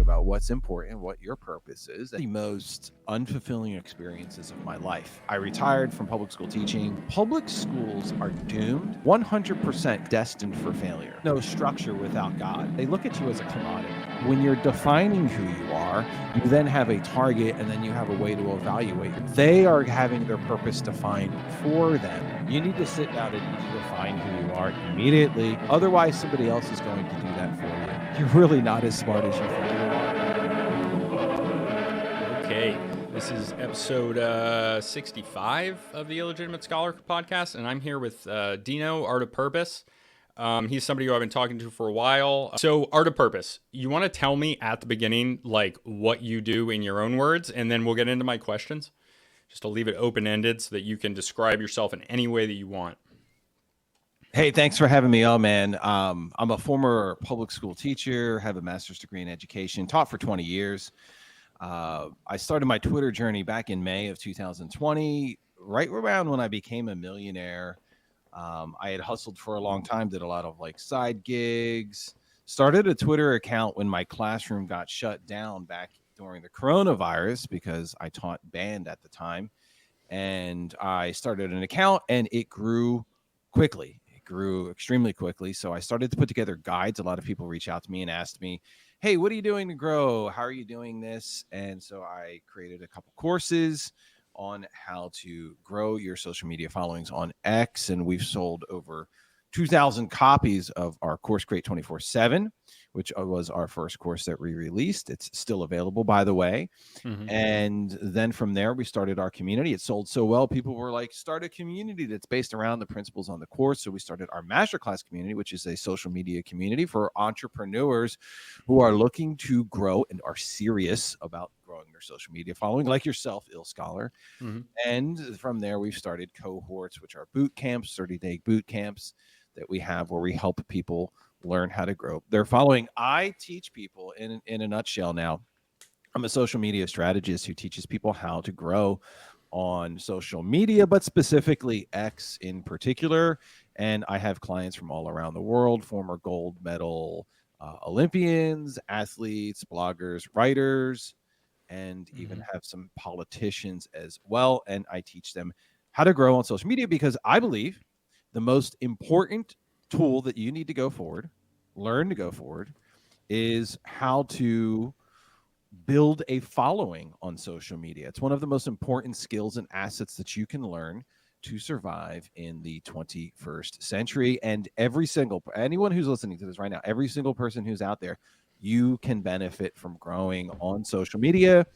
about what's important, what your purpose is. The most unfulfilling experiences of my life. I retired from public school teaching. Public schools are doomed, 100% destined for failure. No structure without God. They look at you as a commodity. When you're defining who you are, you then have a target and then you have a way to evaluate. They are having their purpose defined for them. You need to sit down and you need to define who you are immediately. Otherwise, somebody else is going to do that for you. You're really not as smart as you think you are. Okay, this is episode 65 of the Illegitimate Scholar podcast, and I'm here with Dino, Art of Purpose. He's somebody who I've been talking to for a while. So, Art of Purpose, you want to tell me at the beginning, like, what you do in your own words, and then we'll get into my questions? Just to leave it open-ended so that you can describe yourself in any way that you want. Hey, thanks for having me on, man. I'm a former public school teacher, have a master's degree in education, taught for 20 years. I started my Twitter journey back in May of 2020, right around when I became a millionaire. I had hustled for a long time, did a lot of like side gigs, started a Twitter account when my classroom got shut down back during the coronavirus because I taught band at the time. And I started an account and it grew quickly. Grew extremely quickly. So I started to put together guides. A lot of people reach out to me and asked me, hey, what are you doing to grow? How are you doing this? And so I created a couple courses on how to grow your social media followings on X. And we've sold over 2,000 copies of our course Create 24/7, which was our first course that we released. It's still available, by the way. Mm-hmm. And then from there, we started our community. It sold so well, people were like, start a community that's based around the principles on the course. So we started our masterclass community, which is a social media community for entrepreneurs who are looking to grow and are serious about growing their social media following, like yourself, Ill Scholar. Mm-hmm. And from there, we've started cohorts, which are boot camps, 30-day boot camps that we have where we help people learn how to grow their following. I teach people in a nutshell now. I'm a social media strategist who teaches people how to grow on social media, but specifically X in particular. And I have clients from all around the world, former gold medal Olympians, athletes, bloggers, writers, and even have some politicians as well. And I teach them how to grow on social media because I believe the most important tool that you need to learn to go forward, is how to build a following on social media. It's one of the most important skills and assets that you can learn to survive in the 21st century. And anyone who's listening to this right now, every single person who's out there, you can benefit from growing on social media.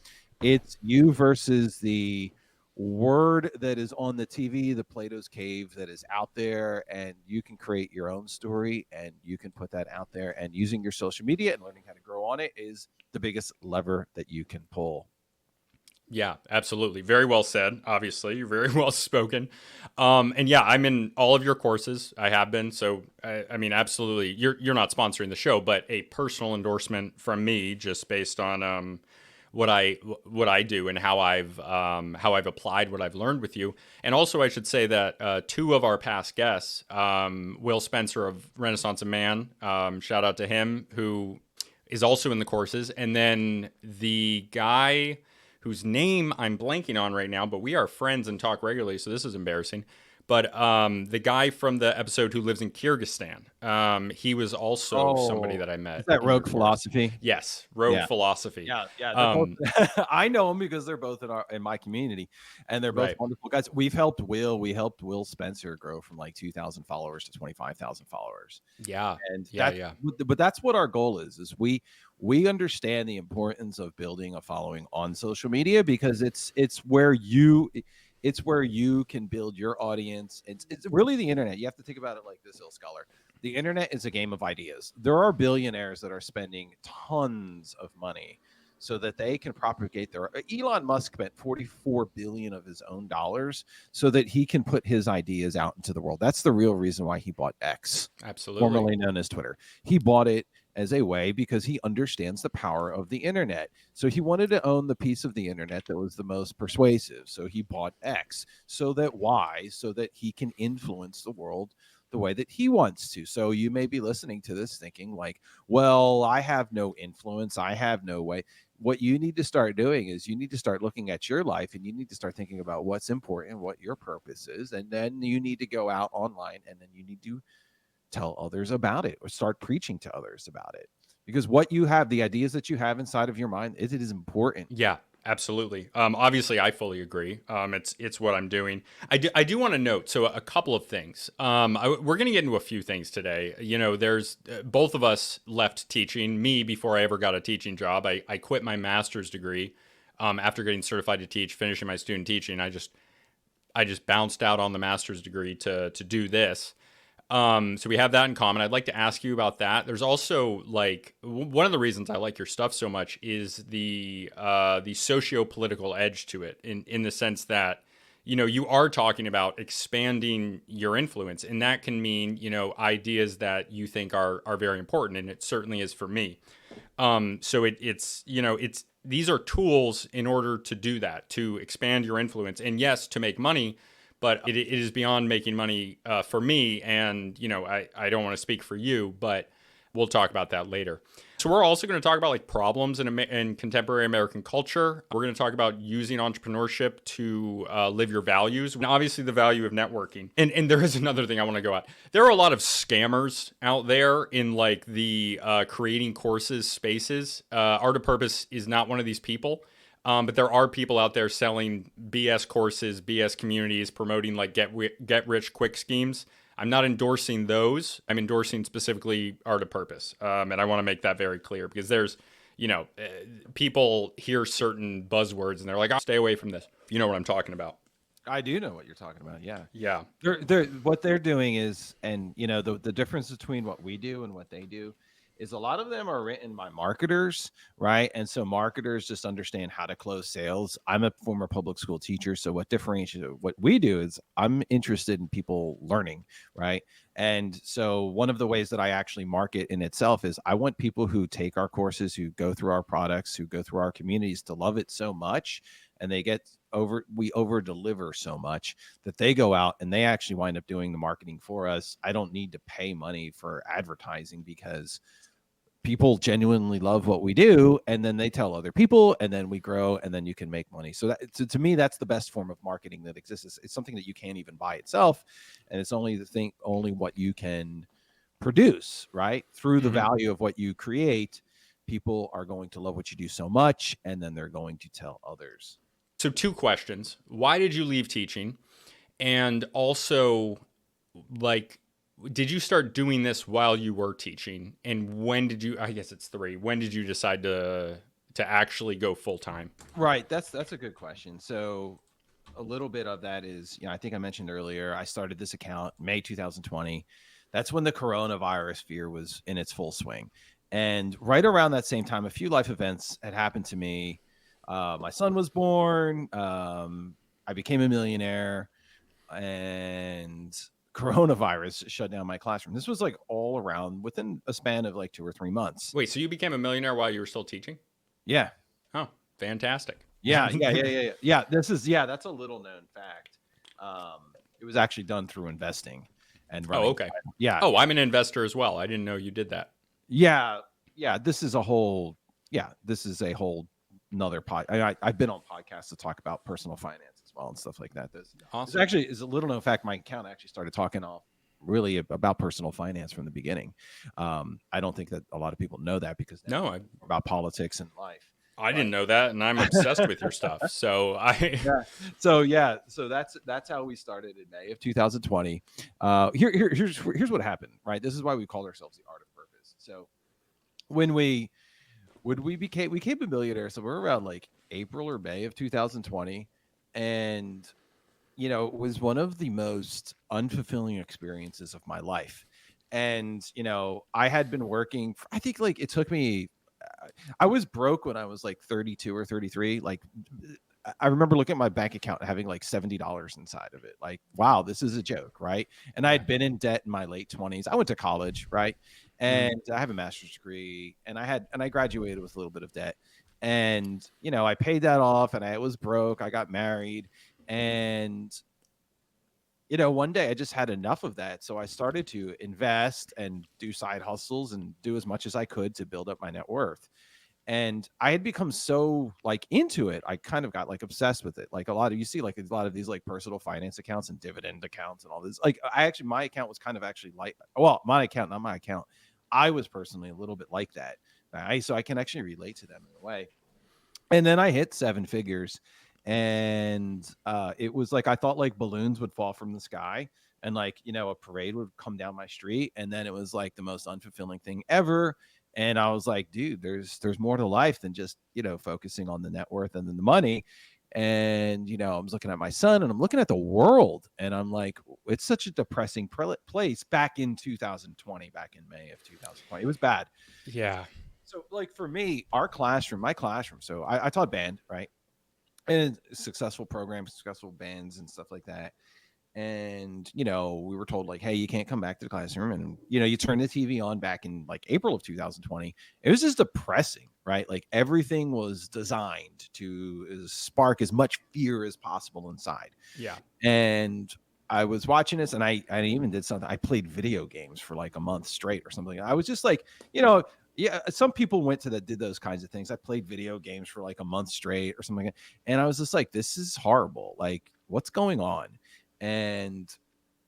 It's you versus the word that is on the TV, the Plato's Cave that is out there, and you can create your own story and you can put that out there, and using your social media and learning how to grow on it is the biggest lever that you can pull. Yeah, absolutely. Very well said. Obviously, you're very well spoken. And yeah, I'm in all of your courses. I have been. So, I mean, absolutely. You're not sponsoring the show, but a personal endorsement from me, just based on what I do and how I've applied what I've learned with you. And also, I should say that two of our past guests, Will Spencer of Renaissance of Man, shout out to him, who is also in the courses, and then the guy whose name I'm blanking on right now, but we are friends and talk regularly, so this is embarrassing. But the guy from the episode who lives in Kyrgyzstan, he was also somebody that I met. Is that Rogue Philosophy? Yes, Rogue Philosophy. Yeah. I know them because they're both in my community, and they're both wonderful guys. We helped Will Spencer grow from like 2,000 followers to 25,000 followers. But that's what our goal is we understand the importance of building a following on social media because it's where you can build your audience. It's really the internet. You have to think about it like this, Ill Scholar. The internet is a game of ideas. There are billionaires that are spending tons of money so that they can propagate Elon Musk spent $44 billion of his own dollars so that he can put his ideas out into the world. That's the real reason why he bought X, formerly known as Twitter. He bought it as a way because he understands the power of the internet. So he wanted to own the piece of the internet that was the most persuasive. So he bought X. So that he can influence the world the way that he wants to. So you may be listening to this thinking like, well, I have no influence. I have no way. What you need to start doing is you need to start looking at your life, and you need to start thinking about what's important, what your purpose is. And then you need to go out online, and then you need to tell others about it, or start preaching to others about it. Because what you have, the ideas that you have inside of your mind, it is important. Yeah, absolutely. Obviously, I fully agree. It's what I'm doing. I do want to note so a couple of things. We're going to get into a few things today. You know, there's both of us left teaching. Me before I ever got a teaching job. I quit my master's degree after getting certified to teach, finishing my student teaching. I just bounced out on the master's degree to do this. So we have that in common. I'd like to ask you about that. There's also like one of the reasons I like your stuff so much is the socio-political edge to it in the sense that, you know, you are talking about expanding your influence, and that can mean, you know, ideas that you think are very important, and it certainly is for me. So it's you know, it's these are tools in order to do that, to expand your influence, and yes, to make money. But it is beyond making money for me. And, you know, I don't want to speak for you, but we'll talk about that later. So we're also going to talk about like problems in contemporary American culture. We're going to talk about using entrepreneurship to live your values. And obviously the value of networking. And there is another thing I want to go at. There are a lot of scammers out there in like the creating courses spaces. Art of Purpose is not one of these people. But there are people out there selling BS courses, BS communities, promoting like get rich quick schemes. I'm not endorsing those. I'm endorsing specifically Art of Purpose. And I want to make that very clear because there's, you know, people hear certain buzzwords and they're like, oh, stay away from this. You know what I'm talking about. I do know what you're talking about. Yeah. Yeah. What they're doing is, and you know, the difference between what we do and what they do is a lot of them are written by marketers, right? And so marketers just understand how to close sales. I'm a former public school teacher. So what differentiates what we do is I'm interested in people learning, right? And so one of the ways that I actually market in itself is I want people who take our courses, who go through our products, who go through our communities to love it so much. And we over deliver so much that they go out and they actually wind up doing the marketing for us. I don't need to pay money for advertising because people genuinely love what we do, and then they tell other people, and then we grow, and then you can make money. So to me, that's the best form of marketing that exists. It's something that you can't even buy itself, and it's only what you can produce, right? Through the value of what you create, people are going to love what you do so much, and then they're going to tell others. So 2 questions. Why did you leave teaching? And also, like, did you start doing this while you were teaching? And when did you, I guess it's 3, when did you decide to actually go full time? Right. That's a good question. So a little bit of that is, you know, I think I mentioned earlier, I started this account May 2020. That's when the coronavirus fear was in its full swing. And right around that same time, a few life events had happened to me. My son was born. I became a millionaire, and coronavirus shut down my classroom. This was like all around within a span of like 2 or 3 months. Wait, so you became a millionaire while you were still teaching? Yeah. Oh, fantastic. Yeah. That's a little known fact. It was actually done through investing and running. Oh, okay. Yeah. Oh, I'm an investor as well. I didn't know you did that. Yeah. This is a whole another I've been on podcasts to talk about personal finance as well and stuff like that. This actually is a little known fact. My account actually started talking really about personal finance from the beginning. I don't think that a lot of people know that because about politics and life. I didn't know that, and I'm obsessed with your stuff. So so that's how we started in May of 2020. Here's what happened, right? This is why we called ourselves the Art of Purpose. So when we became a millionaire, so we're around like April or May of 2020, and you know, it was one of the most unfulfilling experiences of my life. And you know, I had been working I think like it took me I was broke when I was like 32 or 33. Like I remember looking at my bank account and having like $70 inside of it. Like, wow, this is a joke, right? And I had been in debt in my late 20s. I went to college, right? And I have a master's degree, and I graduated with a little bit of debt. And you know, I paid that off, and I was broke. I got married, and one day I just had enough of that. So I started to invest and do side hustles and do as much as I could to build up my net worth. And I had become so like into it. I kind of got like obsessed with it. Like you see like a lot of these like personal finance accounts and dividend accounts and all this. Like my account was kind of actually like, well, my account, not my account. I was personally a little bit like that. So I can actually relate to them in a way. And then I hit 7 figures, and it was like I thought like balloons would fall from the sky, and like a parade would come down my street, and then it was like the most unfulfilling thing ever. And I was like, dude, there's more to life than just focusing on the net worth and then the money. And I was looking at my son, and I'm looking at the world, and I'm like, it's such a depressing place back in 2020, back in May of 2020. It was bad. Yeah. So like for me, my classroom, so I taught band, right? And successful programs, successful bands and stuff like that. And, we were told like, hey, you can't come back to the classroom. And, you turn the TV on back in like April of 2020. It was just depressing, right? Like everything was designed to spark as much fear as possible inside. Yeah. And I was watching this, and I even did something. I played video games for like a month straight or something. I was just like, yeah, some people did those kinds of things. I played video games for like a month straight or something like that. And I was just like, this is horrible. Like, what's going on? And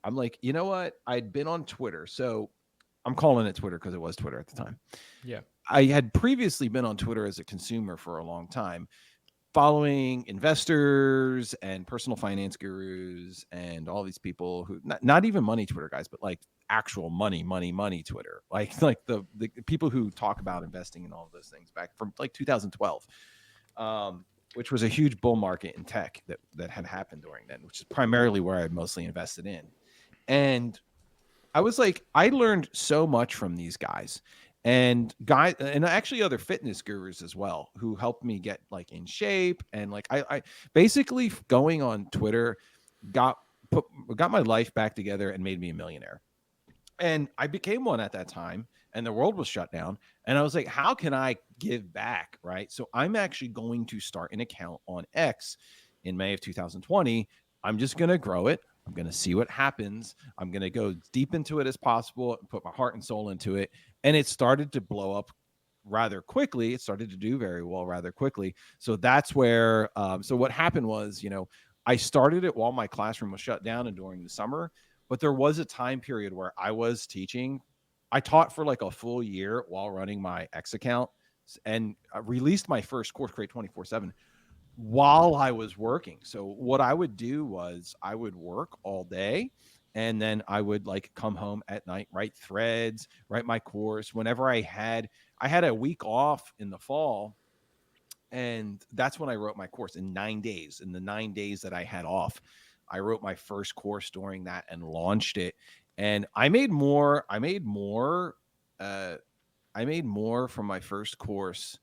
I'm like, you know what? I'd been on Twitter. So I'm calling it Twitter because it was Twitter at the time. Yeah. I had previously been on Twitter as a consumer for a long time, following investors and personal finance gurus and all these people who not even money Twitter guys, but like actual money Twitter, like the people who talk about investing and all of those things back from like 2012, which was a huge bull market in tech that had happened during then, which is primarily where I mostly invested in. And I was like, I learned so much from these guys and actually other fitness gurus as well, who helped me get like in shape. And like, I basically going on Twitter got my life back together and made me a millionaire. And I became one at that time, and the world was shut down. And I was like, how can I give back? Right. So I'm actually going to start an account on X in May of 2020. I'm just going to grow it. I'm going to see what happens. I'm going to go deep into it as possible and put my heart and soul into it. And it started to blow up rather quickly. It started to do very well rather quickly. So that's where, so what happened was, I started it while my classroom was shut down and during the summer. But there was a time period where I was teaching. I taught for like a full year while running my X account, and released my first course, Create 24/7, while I was working. So what I would do was I would work all day, and then I would like come home at night, write threads, write my course. Whenever I had a week off in the fall, and that's when I wrote my course in 9 days. In the 9 days that I had off, I wrote my first course during that and launched it. And I made more. I made more from my first course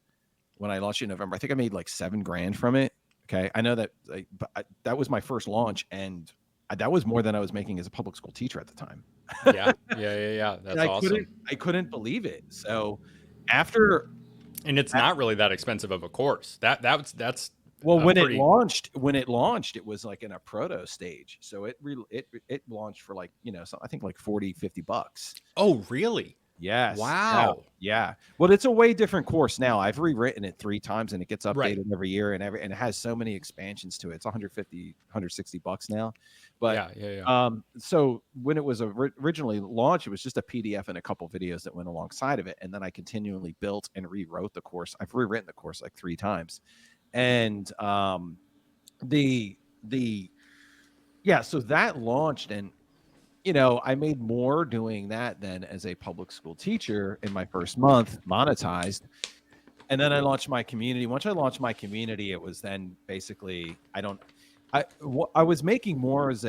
when I launched it in November. I think I made like $7,000 from it. Okay. I know that, but that was my first launch, and that was more than I was making as a public school teacher at the time. Yeah. That's awesome. I couldn't believe it. So after, And it's not really that expensive of a course. That's well, when pretty... it launched, it was like in a proto stage. So it launched for like, I think like $40-$50. Oh, really? Yes. Wow. Yeah. Well, it's a way different course now. I've rewritten it 3 times, and it gets updated Right. every year, and it has so many expansions to it. It's $160 now. But yeah. So when it was originally launched, it was just a PDF and a couple videos that went alongside of it. And then I continually built and rewrote the course. I've rewritten the course like 3 times. And so that launched, and I made more doing that than as a public school teacher in my first month, monetized. And then I launched my community. Once I launched my community, it was then basically I was making more as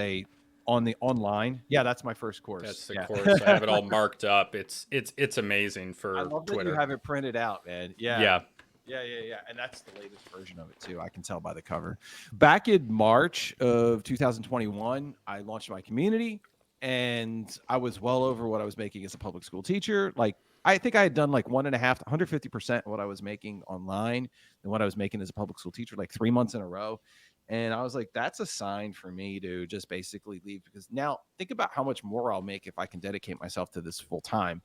on the online. Yeah, that's my first course. That's the course. I have it all marked up. It's amazing for I love Twitter. that you have it printed out, man. Yeah. And that's the latest version of it too. I can tell by the cover. Back in March of 2021, I launched my community, and I was well over what I was making as a public school teacher. Like, I think I had done like 150% of what I was making online than what I was making as a public school teacher, like 3 months in a row. And I was like, that's a sign for me to just basically leave, because now think about how much more I'll make if I can dedicate myself to this full time.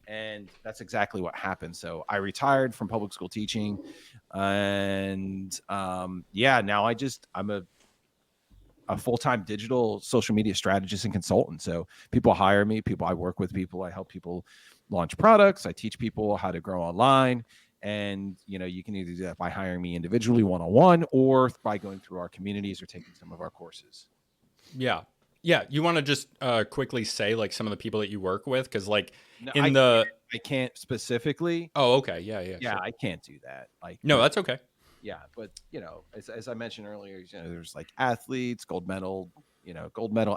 And that's exactly what happened. So I retired from public school teaching, and yeah, now I'm a full-time digital social media strategist and consultant. So people hire me, I work with people, I help people launch products, I teach people how to grow online. And you can either do that by hiring me individually one-on-one, or by going through our communities or taking some of our courses. Yeah. Yeah. You want to just quickly say like some of the people that you work with? Because like No, in the, I can't specifically. oh, okay. Yeah. Yeah. Yeah, Sure. I can't do that. Like, No, that's okay. yeah, but as I mentioned earlier, there's like athletes, gold medal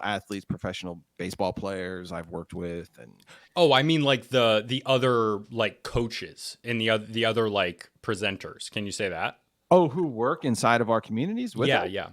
athletes, professional baseball players I've worked with. And Oh, I mean like the other like coaches and the other like presenters. Can you say that? oh, who work inside of our communities with Yeah. us. Yeah.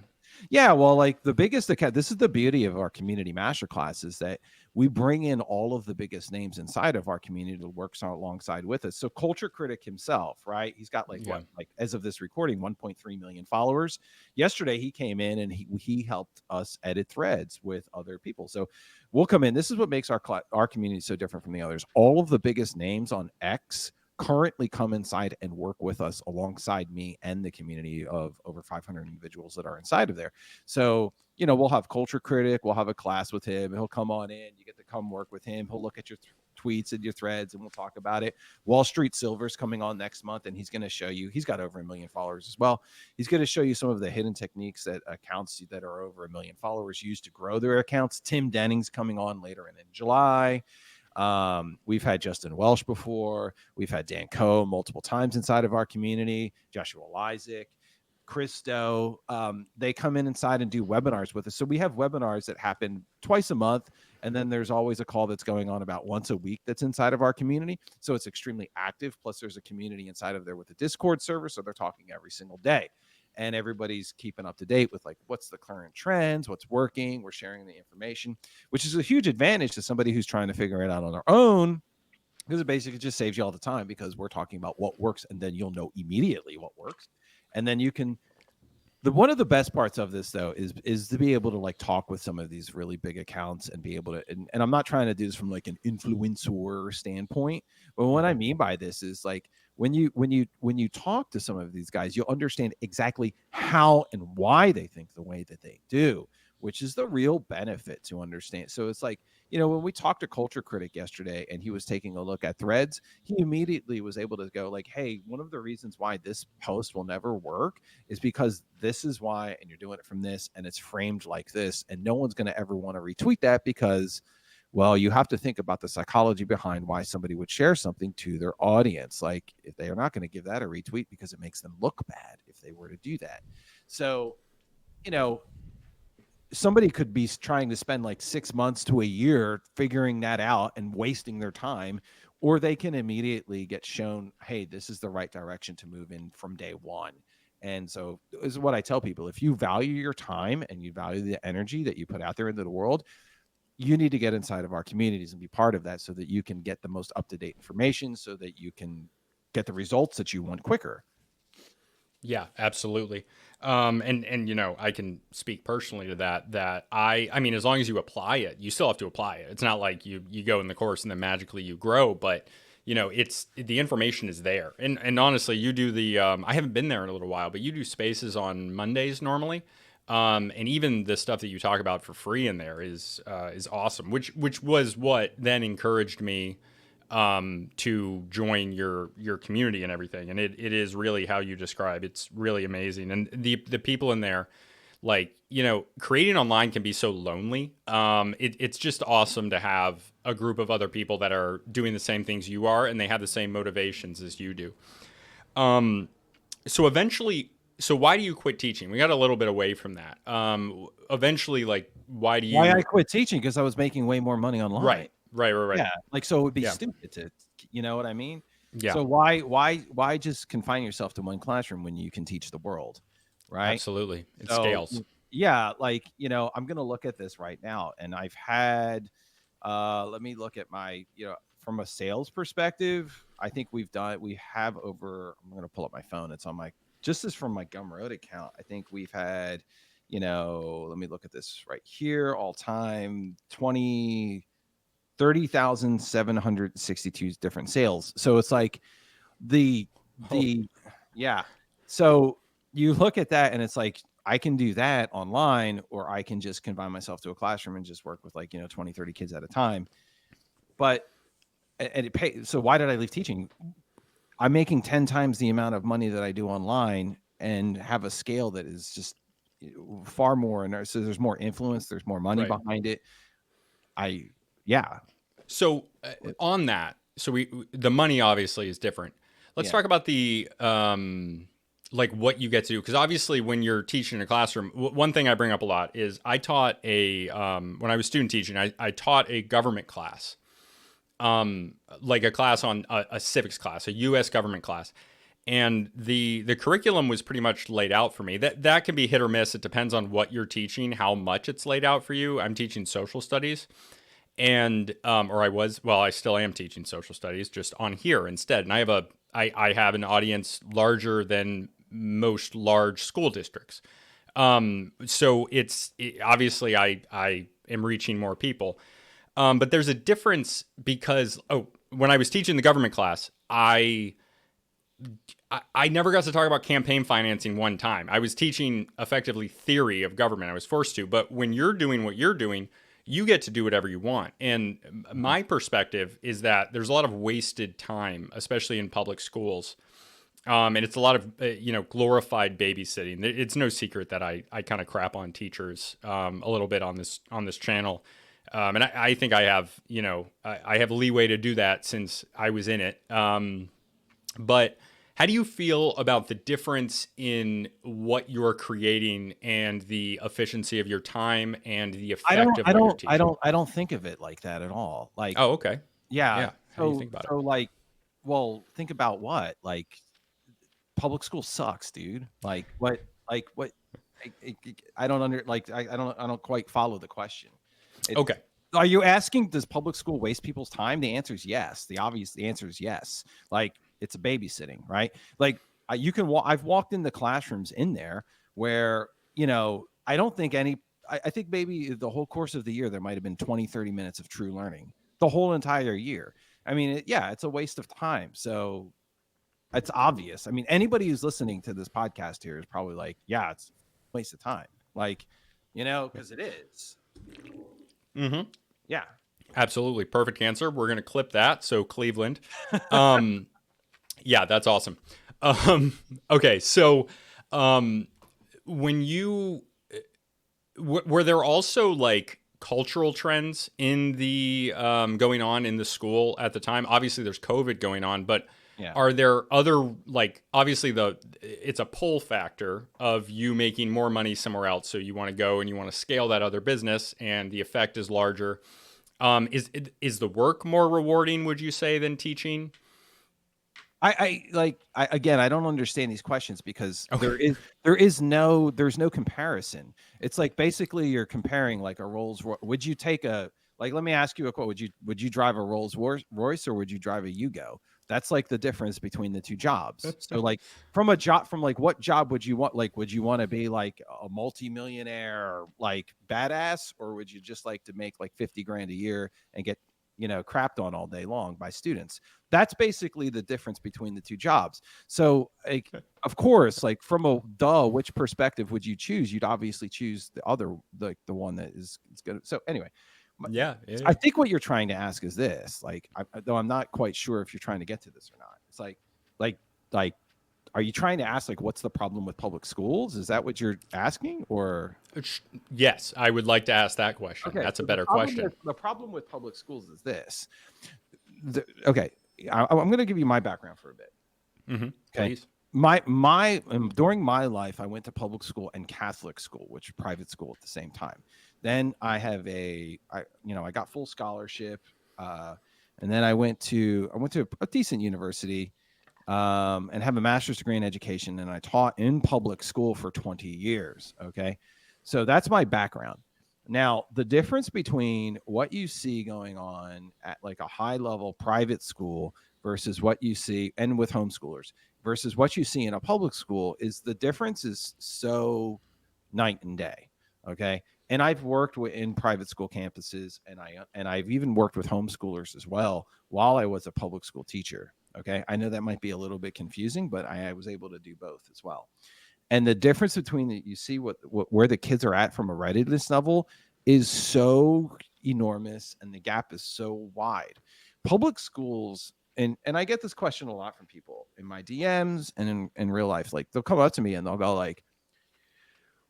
Yeah, well, like the biggest account, this is the beauty of our community masterclass, is that we bring in all of the biggest names inside of our community to work alongside with us. So Culture Critic himself, right? He's got like Yeah. as of this recording, 1.3 million followers. Yesterday he came in and he helped us edit threads with other people. So we'll come in. This is what makes our community so different from the others. All of the biggest names on X currently come inside and work with us alongside me and the community of over 500 individuals that are inside of there. So, we'll have Culture Critic, we'll have a class with him, he'll come on in, you get to come work with him, he'll look at your tweets and your threads, and we'll talk about it. Wall Street Silver's coming on next month, and he's going to show you, he's got over 1 million followers as well. He's going to show you some of the hidden techniques that accounts that are over 1 million followers use to grow their accounts. Tim Denning's coming on later in July. We've had Justin Welsh before. We've had Dan Coe multiple times inside of our community, Joshua Lysick, Christo. They come inside and do webinars with us. So we have webinars that happen twice a month. And then there's always a call that's going on about once a week that's inside of our community. So it's extremely active. Plus there's a community inside of there with a Discord server. So they're talking every single day. And everybody's keeping up to date with like what's the current trends, what's working. We're sharing the information, which is a huge advantage to somebody who's trying to figure it out on their own, because it basically just saves you all the time, because we're talking about what works, and then you'll know immediately what works. And then you can, one of the best parts of this though is to be able to like talk with some of these really big accounts and be able to, and I'm not trying to do this from like an influencer standpoint, but what I mean by this is like when you talk to some of these guys, you'll understand exactly how and why they think the way that they do, which is the real benefit to understand. So it's like, when we talked to Culture Critic yesterday and he was taking a look at threads, he immediately was able to go like, hey, one of the reasons why this post will never work is because this is why, and you're doing it from this, and it's framed like this, and no one's going to ever want to retweet that, because, well, you have to think about the psychology behind why somebody would share something to their audience. Like, if they are not going to give that a retweet because it makes them look bad if they were to do that. So, somebody could be trying to spend like 6 months to a year figuring that out and wasting their time, or they can immediately get shown, hey, this is the right direction to move in from day one. And so this is what I tell people: if you value your time and you value the energy that you put out there into the world, you need to get inside of our communities and be part of that, so that you can get the most up-to-date information, so that you can get the results that you want quicker. Yeah, absolutely. And I can speak personally to that. That I mean, as long as you apply it, you still have to apply it. It's not like you go in the course and then magically you grow, but it's the information is there. And honestly, you do the. I haven't been there in a little while, but you do spaces on Mondays normally. And even the stuff that you talk about for free in there is awesome. Which was what then encouraged me to join your community and everything. And it is really how you describe. It's really amazing. And the people in there, like, creating online can be so lonely. It's just awesome to have a group of other people that are doing the same things you are, and they have the same motivations as you do. So eventually, so why do you quit teaching? We got a little bit away from that. Eventually, like, why do Why I you? quit teaching? Because I was making way more money online. Right. Yeah, like, so it would be Yeah. stupid to, you know what I mean? Yeah. So why just confine yourself to one classroom when you can teach the world, right? Absolutely. It So scales. yeah, like, I'm gonna look at this right now, and I've had let me look at my, from a sales perspective, I think we have over, I'm going to pull up my phone. It's on my, just as from my Gumroad account. I think we've had, let me look at this right here, all time, 30,762 different sales. So it's like yeah. So you look at that and it's like, I can do that online, or I can just confine myself to a classroom and just work with 20, 30 kids at a time. But, and it pays. So why did I leave teaching? I'm making 10 times the amount of money that I do online and have a scale that is just far more. And so there's more influence, there's more money behind it. So on that, so the money obviously is different. Let's talk about the what you get to do, because obviously when you're teaching in a classroom, one thing I bring up a lot is I taught when I was student teaching, I taught a government class, like a class on a civics class, a U.S. government class. And the curriculum was pretty much laid out for me. That can be hit or miss. It depends on what you're teaching, how much it's laid out for you. I'm teaching social studies. And I still am teaching social studies, just on here instead. And I have an audience larger than most large school districts. So obviously I am reaching more people. But there's a difference because when I was teaching the government class, I never got to talk about campaign financing one time. I was teaching effectively theory of government. I was forced to. But when you're doing what you're doing, you get to do whatever you want. And my perspective is that there's a lot of wasted time, especially in public schools. And it's a lot of, glorified babysitting. It's no secret that I kind of crap on teachers a little bit on this channel. And I think I have, I have leeway to do that since I was in it. But how do you feel about the difference in what you're creating and the efficiency of your time and the effect of what you're teaching? I don't think of it like that at all. Like, oh, okay. Yeah. How do you think about it? Think about what? Like, public school sucks, dude. Like what? I don't quite follow the question. Okay. Are you asking, does public school waste people's time? The answer is yes. The answer is yes. Like, it's a babysitting, right? Like, I've walked in the classrooms in there where, I don't think I think maybe the whole course of the year, there might've been 20, 30 minutes of true learning the whole entire year. I mean, it's a waste of time. So it's obvious. I mean, anybody who's listening to this podcast here is probably like, yeah, it's a waste of time. Like, cause it is. Mm-hmm. Yeah. Absolutely. Perfect answer. We're going to clip that. So Cleveland. Yeah, that's awesome. Okay. So, when you, were there also like cultural trends in the, going on in the school at the time? Obviously there's COVID going on, but are there other, obviously it's a pull factor of you making more money somewhere else. So you want to go and you want to scale that other business and the effect is larger. Is the work more rewarding, would you say, than teaching? Again, I don't understand these questions because there's no comparison. It's like, basically you're comparing like a Rolls Royce. Would you take let me ask you a quote. Would you drive a Rolls Royce or would you drive a Yugo? That's like the difference between the two jobs. So like from what job would you want? Like, would you want to be like a multimillionaire, like badass, or would you just like to make like 50 grand a year and get, crapped on all day long by students? That's basically the difference between the two jobs. So like, of course, like from which perspective would you choose? You'd obviously choose the other, the one that is good. So anyway, yeah. I think what you're trying to ask is this, like, though I'm not quite sure if you're trying to get to this or not. It's like, are you trying to ask like, what's the problem with public schools? Is that what you're asking? Or yes, I would like to ask that question. Okay, that's a better question. The problem with public schools is this. I'm going to give you my background for a bit. Mm-hmm. Okay. Please. During my life, I went to public school and Catholic school, which is private school at the same time. Then I have I got full scholarship. And then I went to a decent university, and have a master's degree in education. And I taught in public school for 20 years. Okay. So that's my background. Now, the difference between what you see going on at like a high level private school versus what you see, and with homeschoolers, versus what you see in a public school, is the difference is so night and day. Okay. And I've worked in private school campuses, and I've even worked with homeschoolers as well while I was a public school teacher. Okay. I know that might be a little bit confusing, but I was able to do both as well. And the difference between you see where the kids are at from a readiness level is so enormous, and the gap is so wide. Public schools, and I get this question a lot from people in my DMs and in real life. Like, they'll come up to me and they'll go like,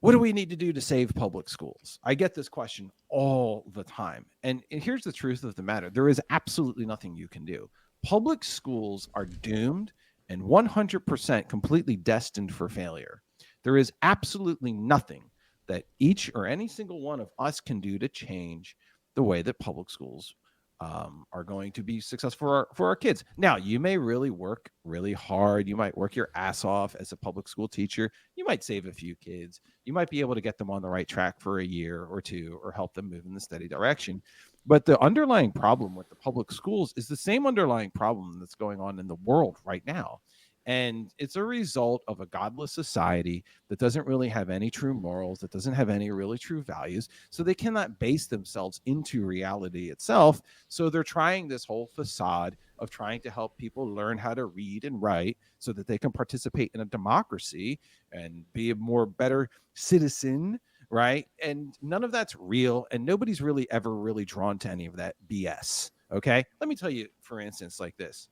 what do we need to do to save public schools? I get this question all the time. And here's the truth of the matter. There is absolutely nothing you can do. Public schools are doomed and 100% completely destined for failure. There is absolutely nothing that each or any single one of us can do to change the way that public schools are going to be successful for our kids. Now, you may really work really hard. You might work your ass off as a public school teacher. You might save a few kids. You might be able to get them on the right track for a year or two, or help them move in the steady direction. But the underlying problem with the public schools is the same underlying problem that's going on in the world right now. And it's a result of a godless society that doesn't really have any true morals, that doesn't have any really true values. So they cannot base themselves into reality itself. So they're trying this whole facade of trying to help people learn how to read and write so that they can participate in a democracy and be a more better citizen, right? And none of that's real. And nobody's really ever really drawn to any of that BS. Okay. Let me tell you, for instance, like this.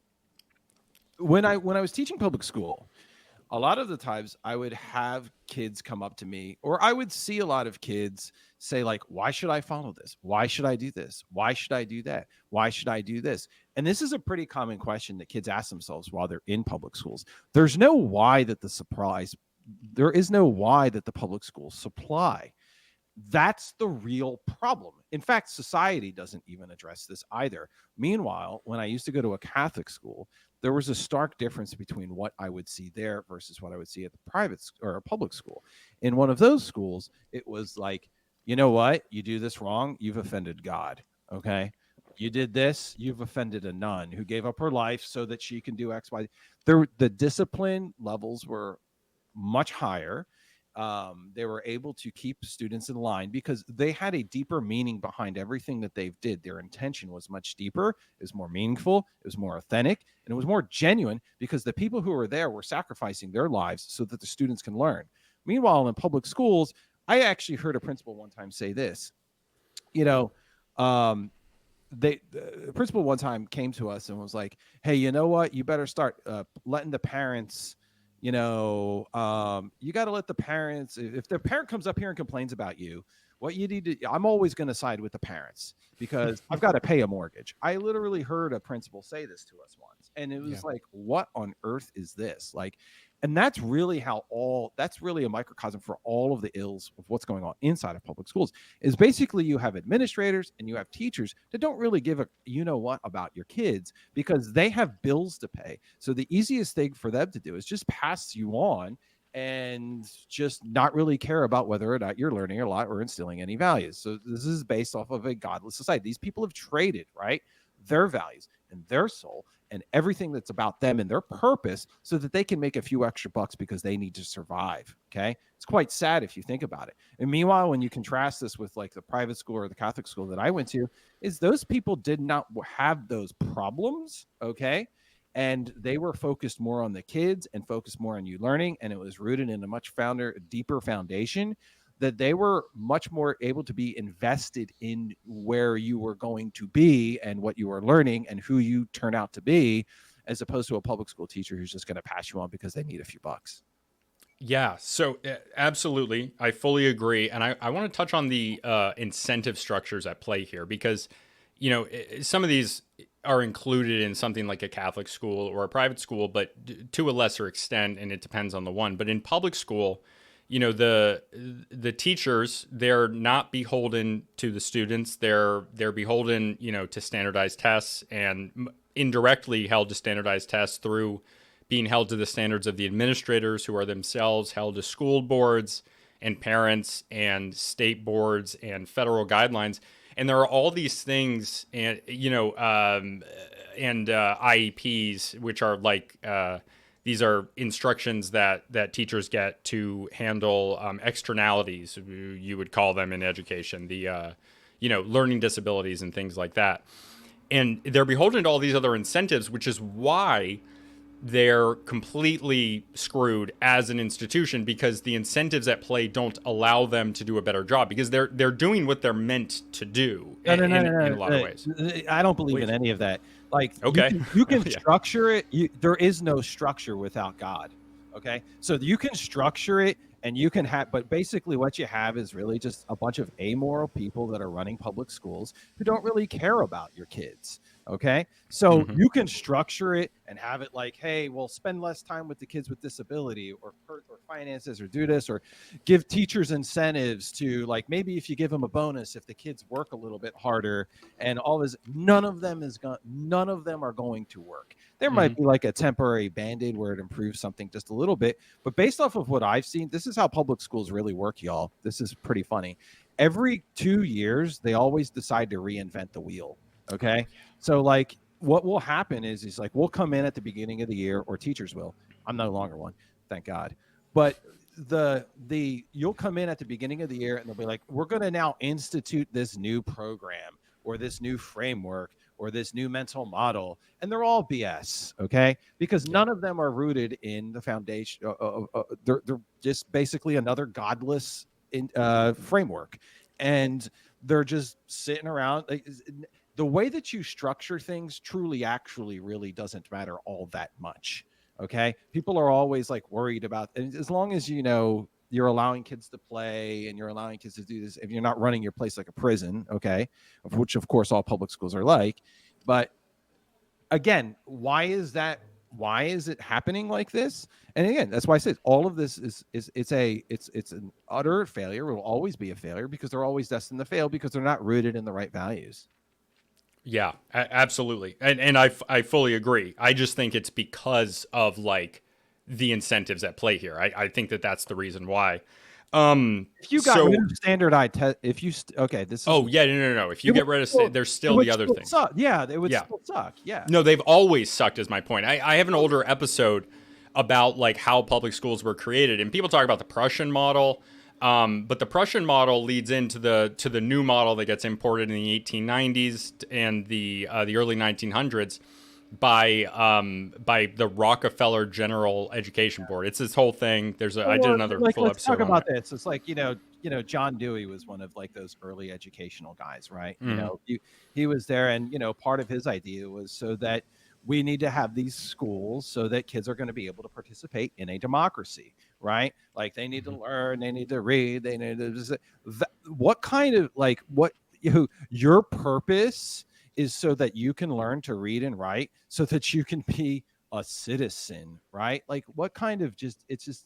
When I was teaching public school, a lot of the times I would have kids come up to me, or I would see a lot of kids say like, why should I follow this? Why should I do this? Why should I do that? Why should I do this? And this is a pretty common question that kids ask themselves while they're in public schools. There's no why that the surprise, there is no why that the public schools supply. That's the real problem. In fact, society doesn't even address this either. Meanwhile, when I used to go to a Catholic school, there was a stark difference between what I would see there versus what I would see at the private or a public school. In one of those schools, it was like, you know what? You do this wrong, you've offended God. Okay. You did this, you've offended a nun who gave up her life so that she can do X, Y. The discipline levels were much higher. They were able to keep students in line because they had a deeper meaning behind everything that they did. Their intention was much deeper, it was more meaningful, it was more authentic, and it was more genuine because the people who were there were sacrificing their lives so that the students can learn. Meanwhile, in public schools, I actually heard a principal one time say this, you know, um, the principal one time came to us and was like, hey, you know what, you better start letting the parents, you got to let the parents, if the parent comes up here and complains about you, what you need to, I'm always going to side with the parents because I've got to pay a mortgage. I literally heard a principal say this to us once, and it was like, what on earth is this? Like, and that's really that's really a microcosm for all of the ills of what's going on inside of public schools. Is basically you have administrators and you have teachers that don't really give a what about your kids because they have bills to pay. So the easiest thing for them to do is just pass you on and just not really care about whether or not you're learning a lot or instilling any values. So this is based off of a godless society. These people have traded, right, their values and their soul and everything that's about them and their purpose so that they can make a few extra bucks because they need to survive. Okay. It's quite sad if you think about it. And meanwhile, when you contrast this with like the private school or the Catholic school that I went to, is those people did not have those problems. Okay. And they were focused more on the kids and focused more on you learning. And it was rooted in a much deeper foundation that they were much more able to be invested in where you were going to be and what you were learning and who you turn out to be, as opposed to a public school teacher who's just going to pass you on because they need a few bucks. Yeah, so absolutely. I fully agree. And I want to touch on the incentive structures at play here because, some of these are included in something like a Catholic school or a private school, but to a lesser extent, and it depends on the one. But in public school, the teachers, they're not beholden to the students. They're beholden, to standardized tests and indirectly held to standardized tests through being held to the standards of the administrators who are themselves held to school boards and parents and state boards and federal guidelines. And there are all these things, and IEPs, which are like these are instructions that teachers get to handle externalities, you would call them in education, the learning disabilities and things like that. And they're beholden to all these other incentives, which is why they're completely screwed as an institution, because the incentives at play don't allow them to do a better job, because they're doing what they're meant to do in a lot of ways. I don't believe in Wait, any of that. Like okay. you can Yeah. structure it. There is no structure without God. Okay, so you can structure it and you can have, but basically what you have is really just a bunch of amoral people that are running public schools who don't really care about your kids. Okay, so Mm-hmm. you can structure it and have it like, hey, we'll spend less time with the kids with disability, or finances, or do this, or give teachers incentives to, like, maybe if you give them a bonus if the kids work a little bit harder, and all this. None of them are going to work. There might Mm-hmm. be like a temporary band-aid where it improves something just a little bit, but based off of what I've seen, this is how public schools really work, y'all. This is pretty funny. Every 2 years they always decide to reinvent the wheel. Okay, so like what will happen is like we'll come in at the beginning of the year, or teachers will. I'm no longer one, thank God. But you'll come in at the beginning of the year and they'll be like, we're going to now institute this new program, or this new framework, or this new mental model, and they're all BS. Okay, because Yeah. none of them are rooted in the foundation. They're just basically another godless framework, and they're just sitting around. The way that you structure things truly actually really doesn't matter all that much. Okay, people are always like worried about, and as long as you're allowing kids to play and you're allowing kids to do this, if you're not running your place like a prison, okay, of which of course all public schools are like. But again, why is it happening like this? And again, that's why I said all of this is it's an utter failure. It will always be a failure because they're always destined to fail because they're not rooted in the right values. Yeah, absolutely. And I fully agree. I just think it's because of like the incentives at play here. I think that's the reason why. If you got rid So, of standardized test, okay, this is oh yeah, no. If it you would get rid of still, there's it still would the other still things. suck. Yeah, it would Yeah. still suck. Yeah. No, they've always sucked is my point. I have an older episode about like how public schools were created, and people talk about the Prussian model. But the Prussian model leads into the new model that gets imported in the 1890s and the early 1900s by the Rockefeller General Education Board. It's this whole thing. I did another Like, full let's talk episode on about it. this. It's like, John Dewey was one of like those early educational guys, right? Mm-hmm. He was there, and part of his idea was so that we need to have these schools so that kids are going to be able to participate in a democracy, right? Like they need to learn, they need to read, they need to what kind of like what your purpose is so that you can learn to read and write so that you can be a citizen, right? Like what kind of it's just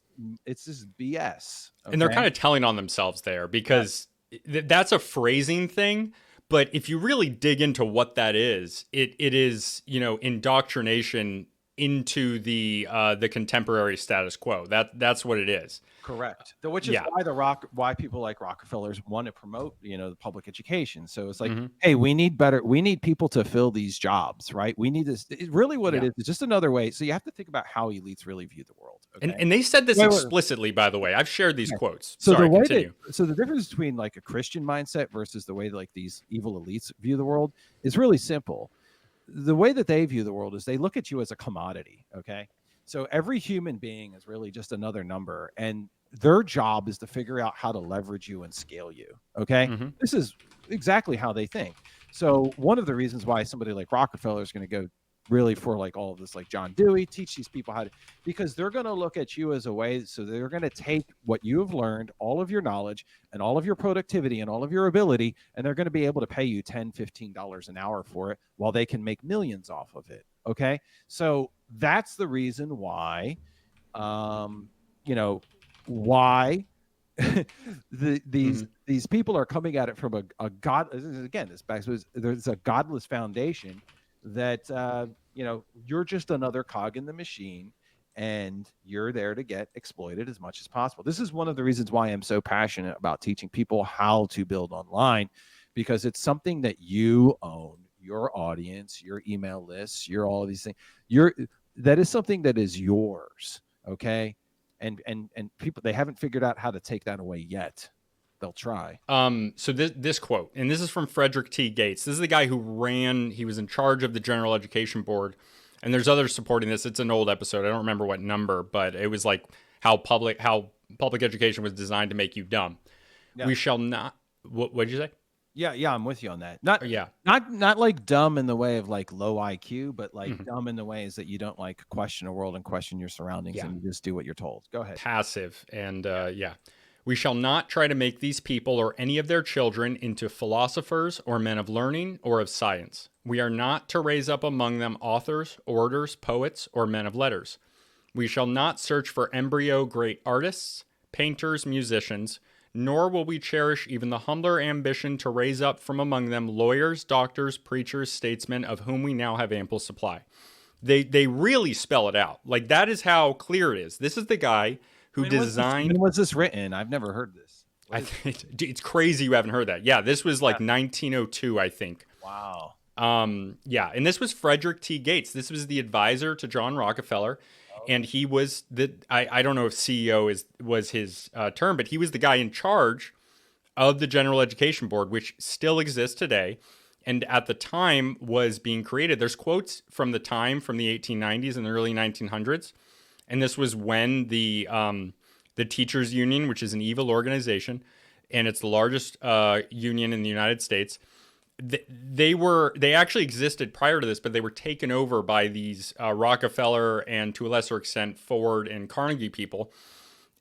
BS. And they're Okay. kind of telling on themselves there because that's a phrasing thing. But if you really dig into what that is, it is indoctrination into the contemporary status quo. That's what it is. Correct. Which is Yeah. why people like Rockefellers want to promote, the public education. So it's like, Mm-hmm. hey, we need people to fill these jobs, right? We need this. Really what it Yeah. is just another way. So you have to think about how elites really view the world. Okay. And they said this Wait, wait. explicitly, by the way. I've shared these Yeah. quotes. So Sorry, continue. the difference between like a Christian mindset versus the way that like these evil elites view the world is really simple. The way that they view the world is they look at you as a commodity. Okay. So every human being is really just another number, and their job is to figure out how to leverage you and scale you. Okay. Mm-hmm. This is exactly how they think. So one of the reasons why somebody like Rockefeller is going to go really for like all of this, like John Dewey, teach these people how to, because they're going to look at you as a way. So they're going to take what you have learned, all of your knowledge and all of your productivity and all of your ability, and they're going to be able to pay you $10, $15 an hour for it while they can make millions off of it. Okay. So that's the reason why, why these people are coming at it from a god. Again, there's a godless foundation that you're just another cog in the machine, and you're there to get exploited as much as possible. This is one of the reasons why I'm so passionate about teaching people how to build online, because it's something that you own, your audience, your email lists, your all of these things. That is something that is yours, okay? And people, they haven't figured out how to take that away yet. They'll try. So this quote, and this is from Frederick T. Gates. This is the guy he was in charge of the General Education Board, and there's others supporting this. It's an old episode. I don't remember what number, but it was like how public education was designed to make you dumb. Yeah. We shall not. What did you say? Yeah, I'm with you on that. Not Yeah. not like dumb in the way of like low IQ, but like dumb in the ways that you don't like question the world and question your surroundings, and you just do what you're told. Go ahead. Passive. And yeah. We shall not try to make these people or any of their children into philosophers or men of learning or of science. We are not to raise up among them authors, orators, poets, or men of letters. We shall not search for embryo great artists, painters, musicians, nor will we cherish even the humbler ambition to raise up from among them lawyers, doctors, preachers, statesmen, of whom we now have ample supply. They really spell it out. Like, that is how clear it is. This is the guy who designed. When was this written? I've never heard this. I think it's crazy you haven't heard that. Yeah, this was like 1902, I think. Wow. Yeah, and this was Frederick T. Gates. This was the advisor to John Rockefeller, and he was I don't know if CEO was his term, but he was the guy in charge of the General Education Board, which still exists today, and at the time was being created. There's quotes from the time, from the 1890s and the early 1900s. And this was when the teachers union, which is an evil organization, and it's the largest union in the United States, they actually existed prior to this, but they were taken over by these Rockefeller and, to a lesser extent, Ford and Carnegie people.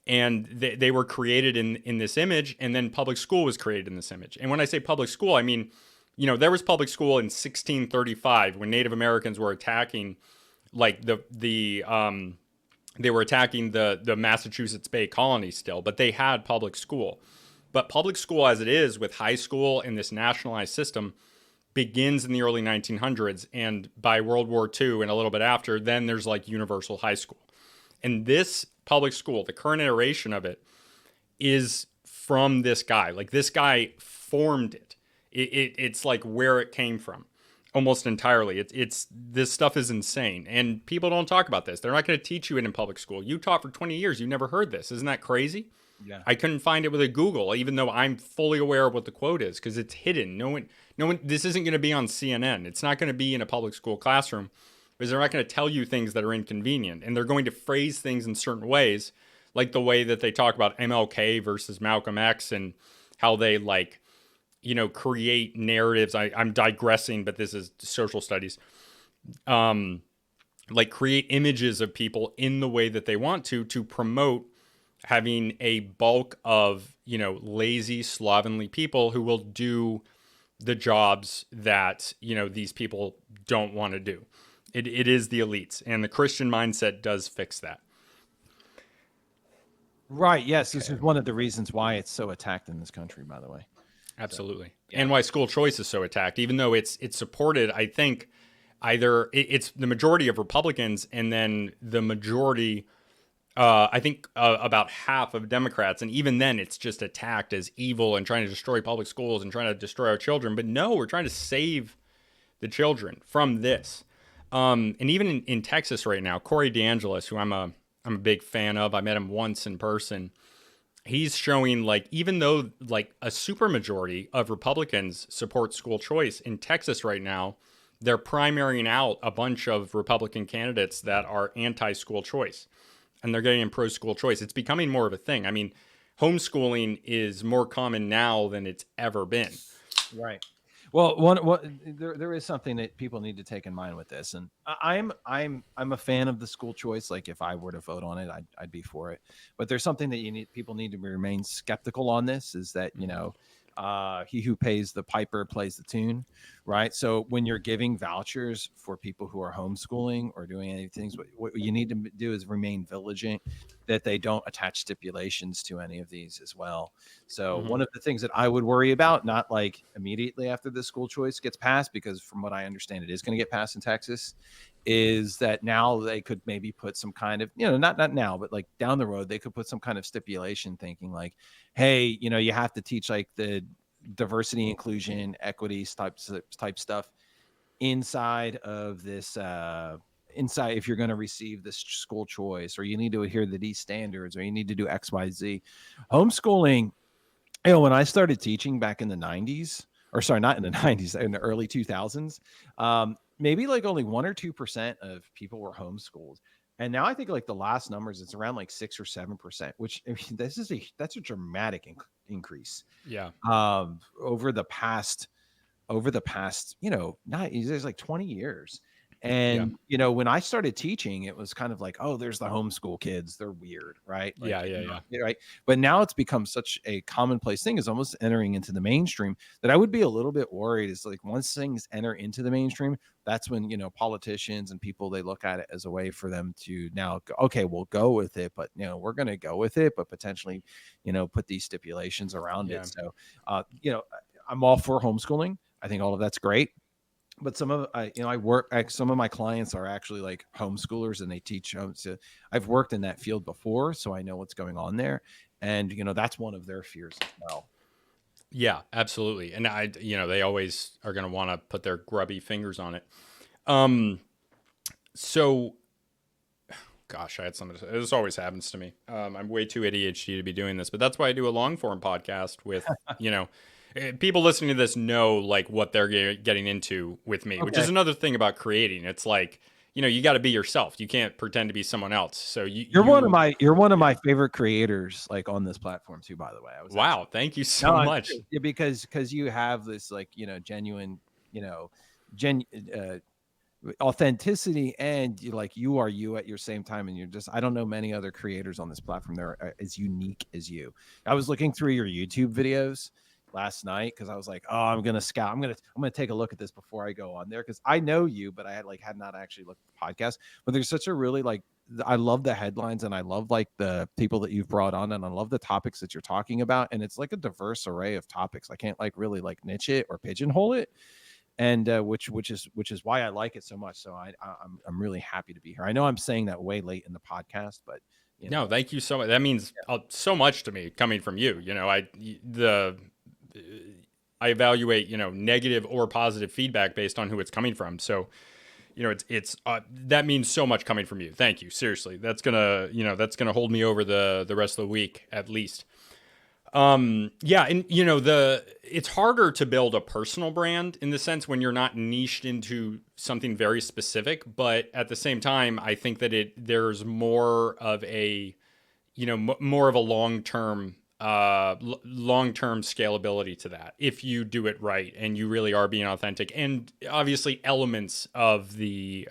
And they were created in this image, and then public school was created in this image. And when I say public school, I mean, there was public school in 1635 when Native Americans were attacking, like they were attacking the Massachusetts Bay Colony still, but they had public school. But public school as it is, with high school and this nationalized system, begins in the early 1900s. And by World War II and a little bit after, then there's like universal high school. And this public school, the current iteration of it, is from this guy. Like, this guy formed it. It's like where it came from. Almost entirely. It's this stuff is insane, and people don't talk about this. They're not going to teach you it in public school. You taught for 20 years. You never heard this. Isn't that crazy? Yeah. I couldn't find it with a Google, even though I'm fully aware of what the quote is, because it's hidden. No one. This isn't going to be on CNN. It's not going to be in a public school classroom, because they're not going to tell you things that are inconvenient, and they're going to phrase things in certain ways, like the way that they talk about MLK versus Malcolm X, and how they create narratives. I'm digressing, but this is social studies. Like, create images of people in the way that they want to promote having a bulk of, lazy, slovenly people who will do the jobs that, these people don't want to do. It is the elites, and the Christian mindset does fix that. Right. Yes. This is one of the reasons why it's so attacked in this country, by the way. Absolutely. So, yeah. And why school choice is so attacked, even though it's supported, I think, either it's the majority of Republicans, and then the majority, I think about half of Democrats. And even then it's just attacked as evil and trying to destroy public schools and trying to destroy our children. But no, we're trying to save the children from this. And even in Texas right now, Corey DeAngelis, who I'm a big fan of, I met him once in person. He's showing, like, even though like a supermajority of Republicans support school choice in Texas right now, they're primarying out a bunch of Republican candidates that are anti-school choice, and they're getting in pro-school choice. It's becoming more of a thing. I mean, homeschooling is more common now than it's ever been. Right. Well, there is something that people need to take in mind with this, and I'm a fan of the school choice. Like, if I were to vote on it, I'd be for it. But there's something that people need to remain skeptical on. This is that he who pays the piper plays the tune, right? So when you're giving vouchers for people who are homeschooling or doing anything, what you need to do is remain vigilant that they don't attach stipulations to any of these as well. So Mhm. one of the things that I would worry about, not like immediately after the school choice gets passed, because from what I understand, it is going to get passed in Texas, is that now they could maybe put some kind of, not now, but like down the road, they could put some kind of stipulation thinking like, hey, you have to teach like the diversity, inclusion, equity type stuff inside of this inside, if you're going to receive this school choice, or you need to adhere to these standards, or you need to do XYZ. Homeschooling, when I started teaching back in the 90s, or sorry, not in the 90s, in the early 2000s, maybe like only 1 or 2% of people were homeschooled. And now I think like the last numbers, it's around like 6 or 7%, which, I mean, that's a dramatic increase Yeah. over the past, not, there's like 20 years. Yeah. And, when I started teaching, it was kind of like, oh, there's the homeschool kids. They're weird, right? Like, Yeah. Yeah. Yeah. right. But now it's become such a commonplace thing, is almost entering into the mainstream, that I would be a little bit worried. Is like, once things enter into the mainstream, that's when, politicians and people, they look at it as a way for them to now go, okay, we'll go with it, but, we're going to go with it, but potentially, put these stipulations around Yeah. it. So, I'm all for homeschooling. I think all of that's great. But some of my clients are actually like homeschoolers, and they teach home. So I've worked in that field before, so I know what's going on there. And, that's one of their fears as well. Yeah, absolutely. And they always are going to want to put their grubby fingers on it. Um, so, gosh, I had something to say. This always happens to me. I'm way too ADHD to be doing this, but that's why I do a long form podcast with, people listening to this know like what they're getting into with me, which Okay. is another thing about creating. It's like, you got to be yourself. You can't pretend to be someone else. So You're one of my favorite creators, like on this platform too, by the way. I was wow. actually, Thank you no, so I'm much. serious. Yeah, because you have this like, genuine, you know, gen authenticity, and you are you at your same time. And I don't know many other creators on this platform that are as unique as you. I was looking through your YouTube videos last night, because I was like, oh, I'm gonna scout, I'm gonna take a look at this before I go on there, because I know you, but I had not actually looked at the podcast. But there's such a really, like, I love the headlines, and I love like the people that you've brought on, and I love the topics that you're talking about, and it's like a diverse array of topics. I can't like really like niche it or pigeonhole it, and which is why I like it so much. So I'm really happy to be here. I know I'm saying that way late in the podcast, but No, thank you so much. That means so much to me coming from you. I evaluate negative or positive feedback based on who it's coming from. So it's that means so much coming from you. Thank you. Seriously, that's gonna hold me over the rest of the week at least. Yeah, and it's harder to build a personal brand in the sense when you're not niched into something very specific, but at the same time, I think that there's more of a more of a long-term scalability to that if you do it right and you really are being authentic, and obviously elements of the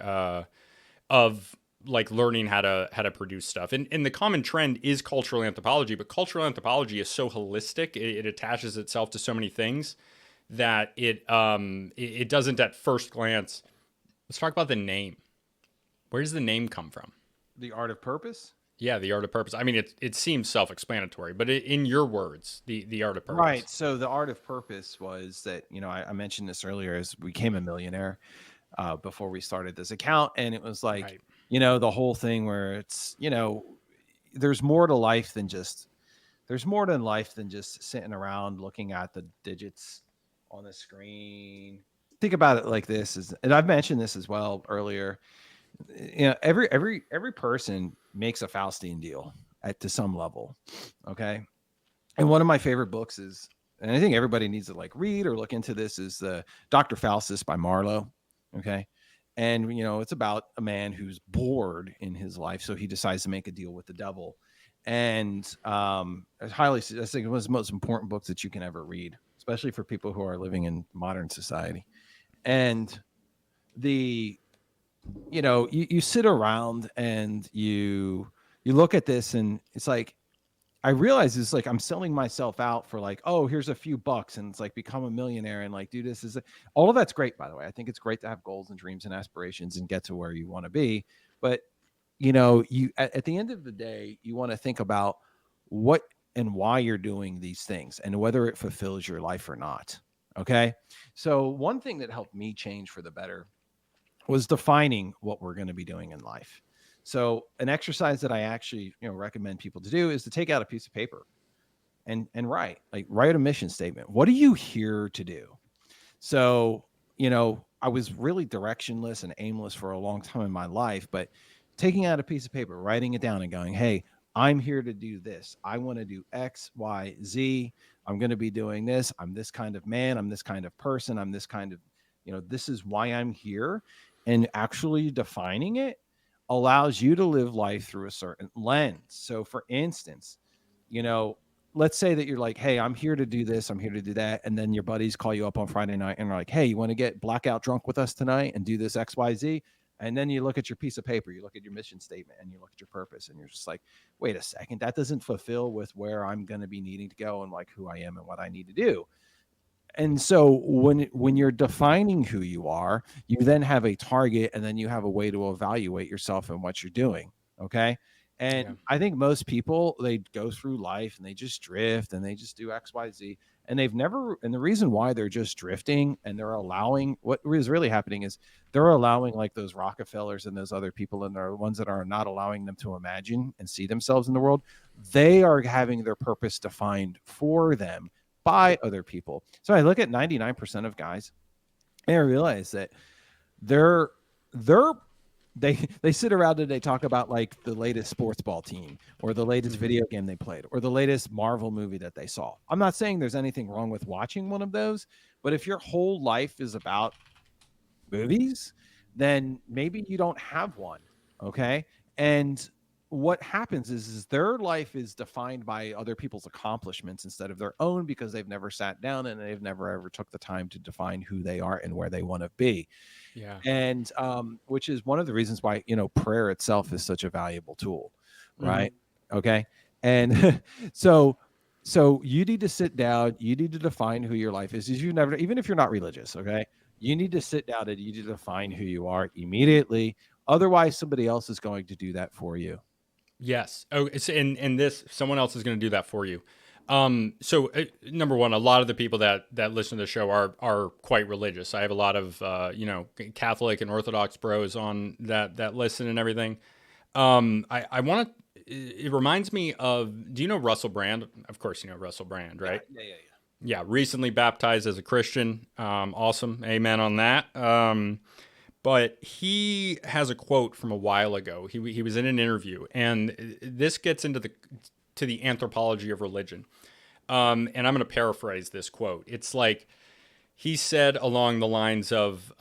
of like learning how to produce stuff. And the common trend is cultural anthropology, but cultural anthropology is so holistic. It attaches itself to so many things that it doesn't at first glance. Let's talk about the name. Where does the name come from? The Art of Purpose. Yeah, the art of purpose. I mean, it seems self-explanatory, but in your words, the art of Right. purpose. So the Art of Purpose was that, I mentioned this earlier, as we became a millionaire before we started this account. And it was like, Right. the whole thing where it's, there's more to life than just, sitting around looking at the digits on the screen. Think about it like this and I've mentioned this as well earlier. Every person makes a Faustian deal to some level. Okay. And one of my favorite books is, and I think everybody needs to like read or look into this, is the Dr. Faustus by Marlowe. Okay. And, it's about a man who's bored in his life. So he decides to make a deal with the devil. And I think it was the most important books that you can ever read, especially for people who are living in modern society. And the, you sit around and you look at this, and it's like, I realize it's like I'm selling myself out for like, oh, here's a few bucks, and it's like become a millionaire and like do this. All of that's great, by the way. I think it's great to have goals and dreams and aspirations and get to where you want to be. But you at the end of the day, you want to think about what and why you're doing these things and whether it fulfills your life or not. Okay. So one thing that helped me change for the better was defining what we're going to be doing in life. So an exercise that I actually, recommend people to do is to take out a piece of paper and write a mission statement. What are you here to do? So, I was really directionless and aimless for a long time in my life, but taking out a piece of paper, writing it down and going, hey, I'm here to do this. I want to do X, Y, Z. I'm going to be doing this. I'm this kind of man. I'm this kind of person. I'm this kind of, this is why I'm here. And actually defining it allows you to live life through a certain lens. So, for instance, you know, let's say that you're like, hey, I'm here to do this, I'm here to do that. And then your buddies call you up on Friday night and are like, hey, you want to get blackout drunk with us tonight and do this XYZ? And then you look at your piece of paper, you look at your mission statement, and you look at your purpose, and you're just like, wait a second, that doesn't fulfill with where I'm going to be needing to go and like who I am and what I need to do. And so when you're defining who you are, you then have a target, and then you have a way to evaluate yourself and what you're doing. Okay. And Yeah. I think most people, they go through life and they just drift and they just do XYZ, and they've never, and the reason why they're just drifting and they're allowing, what is really happening is they're allowing like those Rockefellers and those other people, and they're ones that are not allowing them to imagine and see themselves in the world. They are having their purpose defined for them by other people. So I look at 99% of guys and I realize that they're they're they sit around and they talk about like the latest sports ball team or the latest video game they played or the latest Marvel movie that they saw. I'm not saying there's anything wrong with watching one of those, but if your whole life is about movies, then maybe you don't have one. Okay. And what happens is their life is defined by other people's accomplishments instead of their own, because they've never sat down and they've never ever took the time to define who they are and where they want to be. Yeah. And which is one of the reasons why, prayer itself is such a valuable tool. Right. Okay. And so you need to sit down, you need to define who your life is. You never, even if you're not religious, okay, you need to sit down and you need to define who you are immediately. Otherwise, somebody else is going to do that for you. Yes. Oh, it's and this someone else is going to do that for you. Number one, a lot of the people that listen to the show are quite religious. I have a lot of Catholic and Orthodox bros on that listen and everything. I want to. It reminds me of. Do you know Russell Brand? Of course, you know Russell Brand, right? Yeah. Yeah. Recently baptized as a Christian. Awesome. Amen on that. But he has a quote from a while ago. He was in an interview, and this gets into the anthropology of religion. And I'm going to paraphrase this quote. It's like he said along the lines of,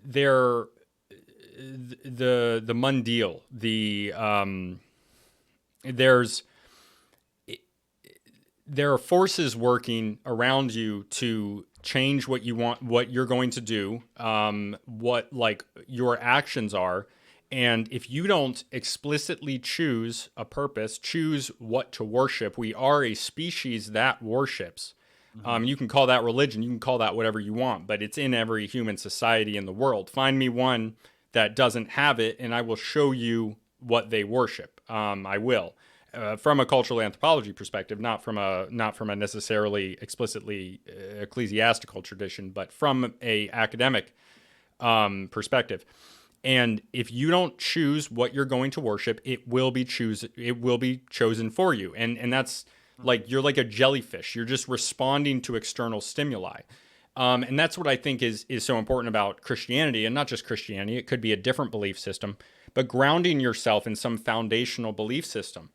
they're the mundial, there's there are forces working around you to change what you want, what you're going to do, what like your actions are. And if you don't explicitly choose a purpose, choose what to worship, we are a species that worships. You can call that religion, you can call that whatever you want, but it's in every human society in the world. Find me one that doesn't have it, and I will show you what they worship. I will. From a cultural anthropology perspective, not from a necessarily explicitly ecclesiastical tradition, but from a academic perspective. And if you don't choose what you're going to worship, it will be chosen for you. And that's like you're like a jellyfish. You're just responding to external stimuli. And that's what I think is so important about Christianity, and not just Christianity. It could be a different belief system, but grounding yourself in some foundational belief system.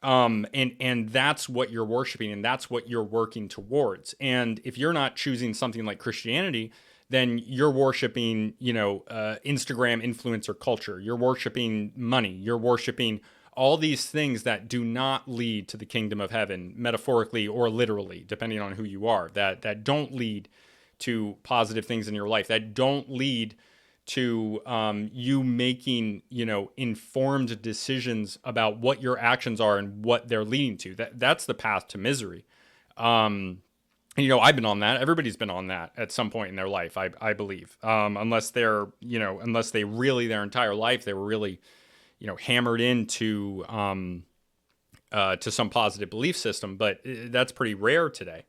And that's what you're worshiping, and that's what you're working towards. And if you're not choosing something like Christianity, then you're worshiping, Instagram influencer culture. You're worshiping money. You're worshiping all these things that do not lead to the kingdom of heaven, metaphorically or literally, depending on who you are. That don't lead to positive things in your life. That don't lead to you making informed decisions about what your actions are and what they're leading to. That's the path to misery. And, you know, I've been on that. Everybody's been on that at some point in their life, I believe. Unless they're, you know, unless they really their entire life they were really, you know, hammered into to some positive belief system. But that's pretty rare today.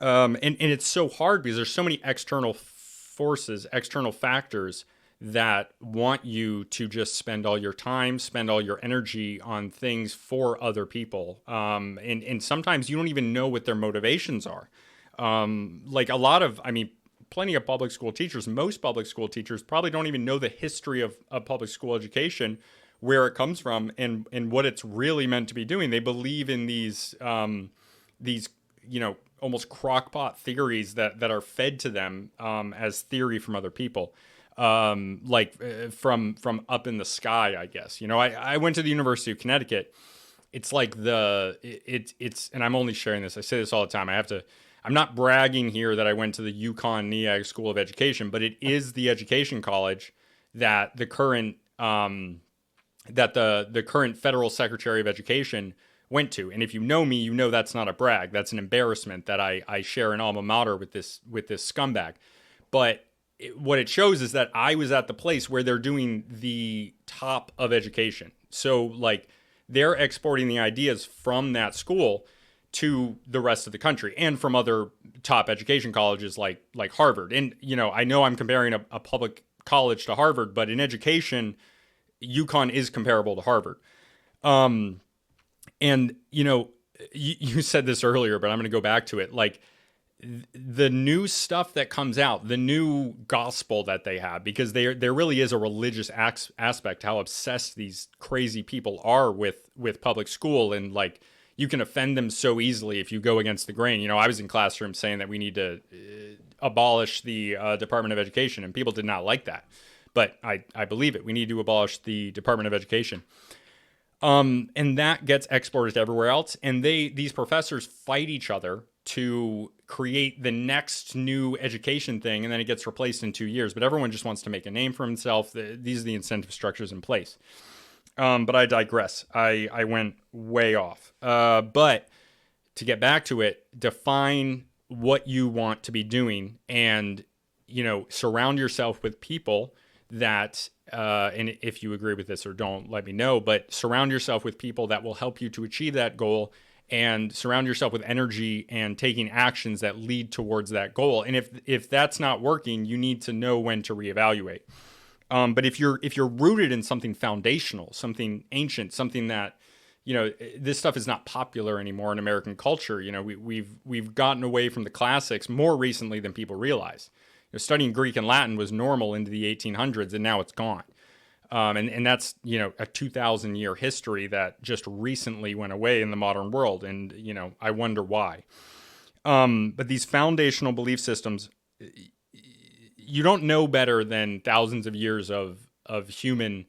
And it's so hard because there's so many external forces, external factors that want you to just spend all your time, spend all your energy on things for other people. And sometimes you don't even know what their motivations are. Like a lot of, I mean, plenty of public school teachers, most public school teachers probably don't even know the history of public school education, where it comes from and what it's really meant to be doing. They believe in these, you know, almost crockpot theories that are fed to them as theory from other people, from up in the sky, I guess. You know, I went to the University of Connecticut. It's like it's and I'm only sharing this. I say this all the time. I'm not bragging here that I went to the UConn NEAG School of Education, but it is the education college that the current the current federal Secretary of Education went to. And if you know me, you know that's not a brag. That's an embarrassment that I share an alma mater with this scumbag. But what it shows is that I was at the place where they're doing the top of education. So like they're exporting the ideas from that school to the rest of the country and from other top education colleges like Harvard. And, you know I'm comparing a public college to Harvard, but in education, UConn is comparable to Harvard. And, you said this earlier, but I'm going to go back to it. Like the new stuff that comes out, the new gospel that they have, because there really is a religious aspect, how obsessed these crazy people are with public school. And like, you can offend them so easily if you go against the grain. You know, I was in classrooms saying that we need to abolish the Department of Education, and people did not like that. But I believe it. We need to abolish the Department of Education. And that gets exported to everywhere else. And these professors fight each other to create the next new education thing, and then it gets replaced in 2 years. But everyone just wants to make a name for himself. These are the incentive structures in place. But I digress. I went way off. But to get back to it, define what you want to be doing, and surround yourself with people that, and if you agree with this or don't, let me know, but surround yourself with people that will help you to achieve that goal, and surround yourself with energy and taking actions that lead towards that goal. And if that's not working, you need to know when to reevaluate. But if you're rooted in something foundational, something ancient, something that, this stuff is not popular anymore in American culture. We've gotten away from the classics more recently than people realize. Studying Greek and Latin was normal into the 1800s, and now it's gone. And that's, a 2,000-year history that just recently went away in the modern world. And, I wonder why. But these foundational belief systems, you don't know better than thousands of years of human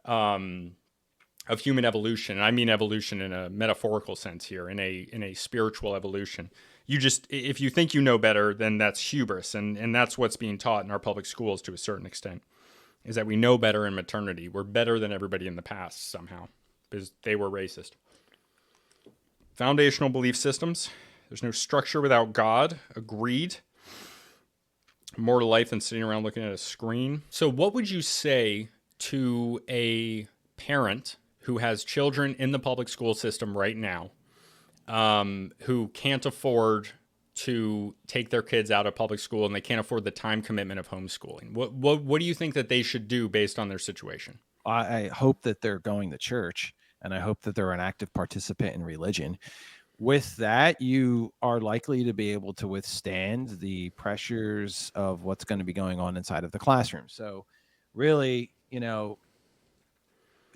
evolution. And I mean evolution in a metaphorical sense here, in a spiritual evolution. If you think you know better, then that's hubris. And that's what's being taught in our public schools to a certain extent, is that we know better in maternity. We're better than everybody in the past somehow because they were racist. Foundational belief systems. There's no structure without God. Agreed. More to life than sitting around looking at a screen. So what would you say to a parent who has children in the public school system right now, who can't afford to take their kids out of public school, and they can't afford the time commitment of homeschooling? What do you think that they should do based on their situation? I hope that they're going to church, and I hope that they're an active participant in religion. With that, you are likely to be able to withstand the pressures of what's going to be going on inside of the classroom. So really,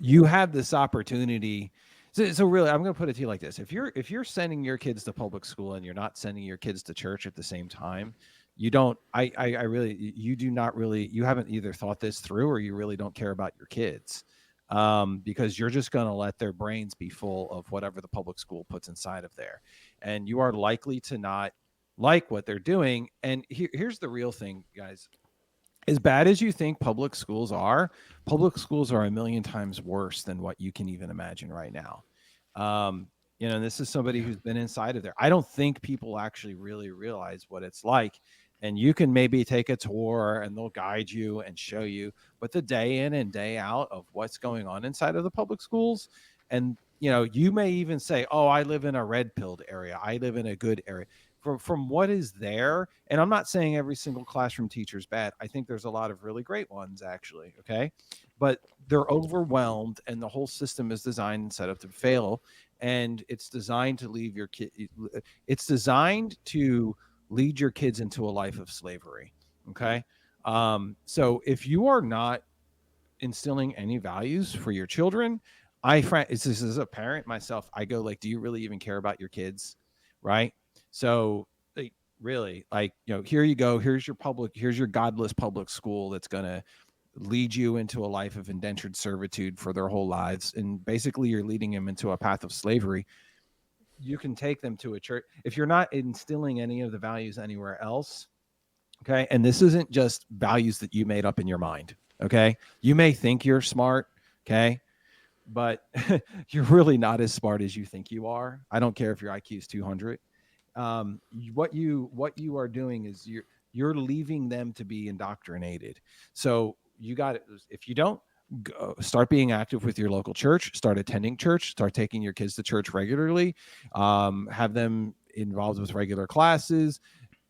you have this opportunity. So really, I'm going to put it to you like this. If you're sending your kids to public school and you're not sending your kids to church at the same time, you don't, you do not really, you haven't either thought this through, or you really don't care about your kids, because you're just going to let their brains be full of whatever the public school puts inside of there. And you are likely to not like what they're doing. And here's the real thing, guys. As bad as you think public schools are a million times worse than what you can even imagine right now. And this is somebody who's been inside of there. I don't think people actually really realize what it's like. And you can maybe take a tour and they'll guide you and show you, but the day in and day out of what's going on inside of the public schools, and you may even say, "Oh, I live in a red pilled area. I live in a good area." From what is there, and I'm not saying every single classroom teacher is bad. I think there's a lot of really great ones, actually. Okay, but they're overwhelmed, and the whole system is designed and set up to fail, and it's designed to leave your kid. It's designed to lead your kids into a life of slavery. Okay, so if you are not instilling any values for your children, this is as a parent myself, I go like, do you really even care about your kids? Right. So like, really, like, here you go, here's your godless public school that's going to lead you into a life of indentured servitude for their whole lives, and basically you're leading them into a path of slavery. You can take them to a church if you're not instilling any of the values anywhere else. Okay, and this isn't just values that you made up in your mind. Okay, you may think you're smart. Okay, but you're really not as smart as you think you are. I don't care if your IQ is 200. What you are doing is you're leaving them to be indoctrinated. So you got it. If you don't, start being active with your local church, start attending church, start taking your kids to church regularly, have them involved with regular classes,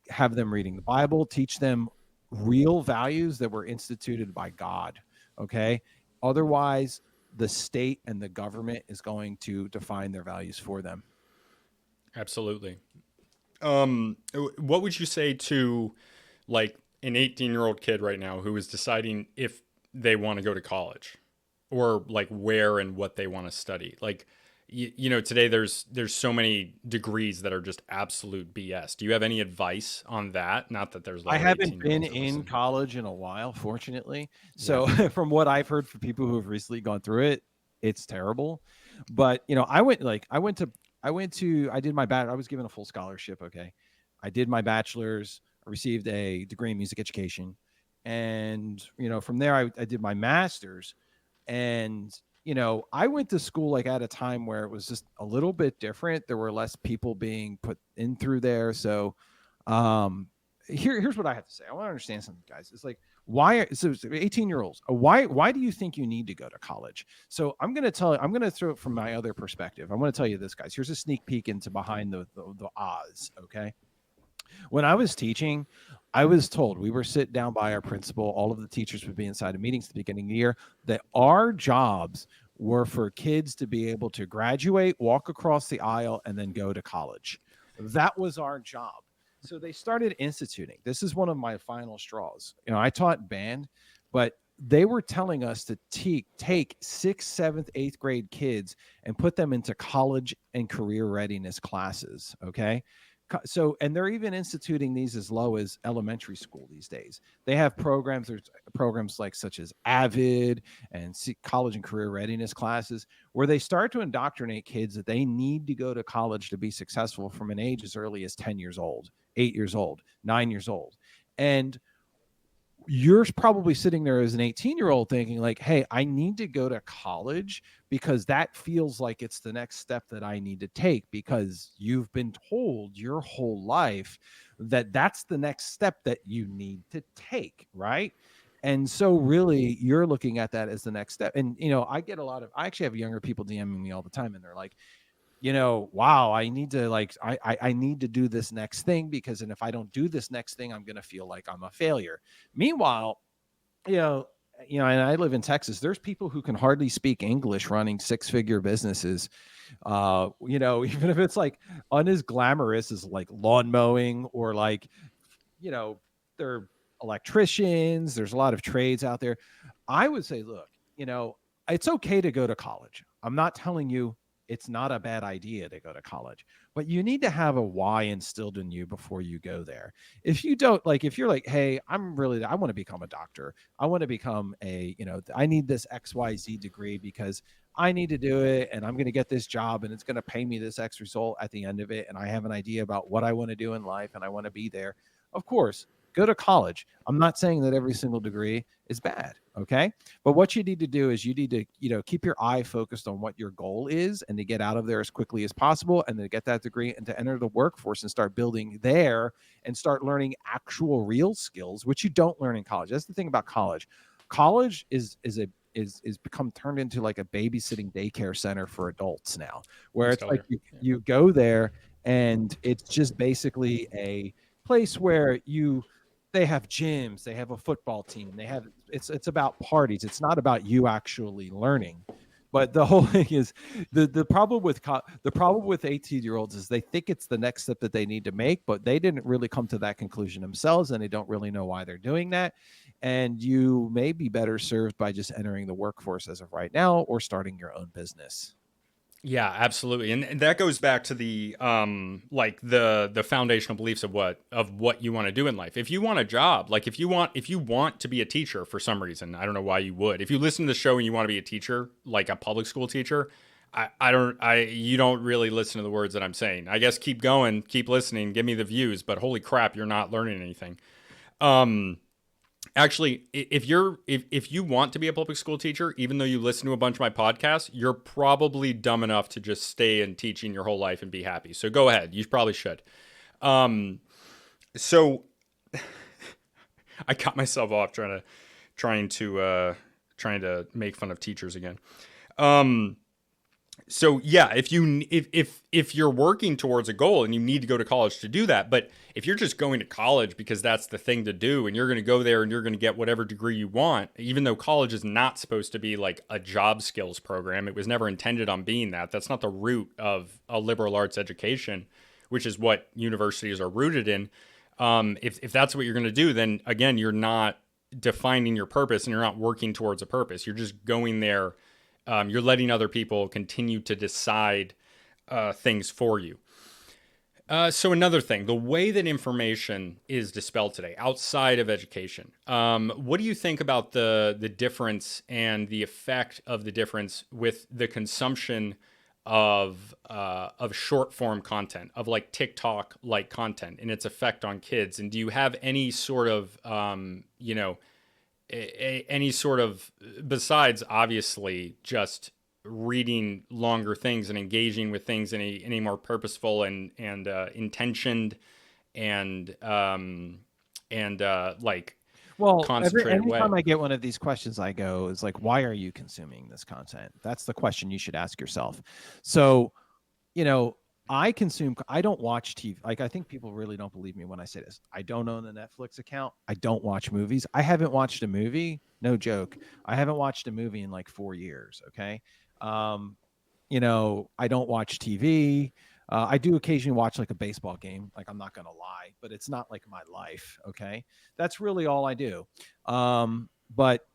have them reading the Bible, teach them real values that were instituted by God. Okay. Otherwise, the state and the government is going to define their values for them. Absolutely. What would you say to like an 18-year-old kid right now who is deciding if they want to go to college or like where and what they want to study? Like, today there's so many degrees that are just absolute BS. Do you have any advice on that? Not that there's a lot I of haven't been 18-year-olds that in listen. college in a while, fortunately. Yeah. So from what I've heard from people who have recently gone through it, it's terrible. But I did my I was given a full scholarship. Okay. I did my bachelor's, I received a degree in music education. And, from there I did my master's. And, I went to school like at a time where it was just a little bit different. There were less people being put in through there. So um here's what I have to say. I want to understand something, guys. It's like, why 18-year-olds, why do you think you need to go to college? So I'm going to throw it from my other perspective. I'm going to tell you this, guys. Here's a sneak peek into behind the Oz. Okay. When I was teaching, I was told, we were sit down by our principal, all of the teachers would be inside of meetings at the beginning of the year, that our jobs were for kids to be able to graduate, walk across the aisle, and then go to college. That was our job. So they started instituting. This is one of my final straws. I taught band, but they were telling us to take sixth, seventh, eighth grade kids and put them into college and career readiness classes. Okay. So, and they're even instituting these as low as elementary school these days. They have programs. There's programs like such as Avid and college and career readiness classes, where they start to indoctrinate kids that they need to go to college to be successful from an age as early as 10 years old, 8 years old, 9 years old. And you're probably sitting there as an 18-year-old thinking like, hey, I need to go to college because that feels like it's the next step that I need to take, because you've been told your whole life that that's the next step that you need to take, right? And so really you're looking at that as the next step. And I actually have younger people DMing me all the time, and they're like, wow, I need to I need to do this next thing, because and if I don't do this next thing, I'm going to feel like I'm a failure. Meanwhile, you know, and I live in Texas. There's people who can hardly speak English running six-figure businesses. Even if it's like on as glamorous as like lawn mowing, or like, they're electricians. There's a lot of trades out there. I would say, look, it's okay to go to college. I'm not telling you it's not a bad idea to go to college, but you need to have a why instilled in you before you go there. If you don't, like, if you're like, hey, I want to become a doctor. I want to become I need this XYZ degree because I need to do it, and I'm going to get this job and it's going to pay me this X result at the end of it. And I have an idea about what I want to do in life and I want to be there. Of course, go to college. I'm not saying that every single degree is bad. Okay. But what you need to do is you need to, keep your eye focused on what your goal is and to get out of there as quickly as possible and then get that degree and to enter the workforce and start building there and start learning actual real skills, which you don't learn in college. That's the thing about college. College is become turned into like a babysitting daycare center for adults now, where it's like you go there and it's just basically a place where they have gyms, they have a football team, it's about parties. It's not about you actually learning. But the whole thing is the problem with 18-year-olds is they think it's the next step that they need to make, but they didn't really come to that conclusion themselves, and they don't really know why they're doing that. And you may be better served by just entering the workforce as of right now or starting your own business. Yeah, absolutely. And that goes back to the like the foundational beliefs of what you want to do in life. If you want a job, like if you want to be a teacher for some reason, I don't know why you would. If you listen to the show and you want to be a teacher, like a public school teacher, you don't really listen to the words that I'm saying. I guess keep going, keep listening, give me the views, but holy crap, you're not learning anything. Actually, if you want to be a public school teacher, even though you listen to a bunch of my podcasts, you're probably dumb enough to just stay in teaching your whole life and be happy. So go ahead. You probably should. So I got myself off trying to make fun of teachers again. So yeah, if you're working towards a goal and you need to go to college to do that, but if you're just going to college because that's the thing to do and you're going to go there and you're going to get whatever degree you want, even though college is not supposed to be like a job skills program, it was never intended on being that. That's not the root of a liberal arts education, which is what universities are rooted in. If that's what you're going to do, then again, you're not defining your purpose and you're not working towards a purpose. You're just going there. You're letting other people continue to decide things for you. So another thing, the way that information is dispelled today outside of education, what do you think about the difference and the effect of the difference with the consumption of short form content, of like TikTok like content and its effect on kids? And do you have any sort of any sort of, besides obviously just reading longer things and engaging with things in a more purposeful and intentioned and concentrated way? Anytime I get one of these questions, I go, "Is like, why are you consuming this content?" That's the question you should ask yourself. So, I don't watch TV. Like, I think people really don't believe me when I say this. I don't own a Netflix account. I don't watch movies. I haven't watched a movie. No joke. I haven't watched a movie in like 4 years. Okay. I don't watch TV. I do occasionally watch like a baseball game. Like, I'm not going to lie, but it's not like my life. Okay. That's really all I do. But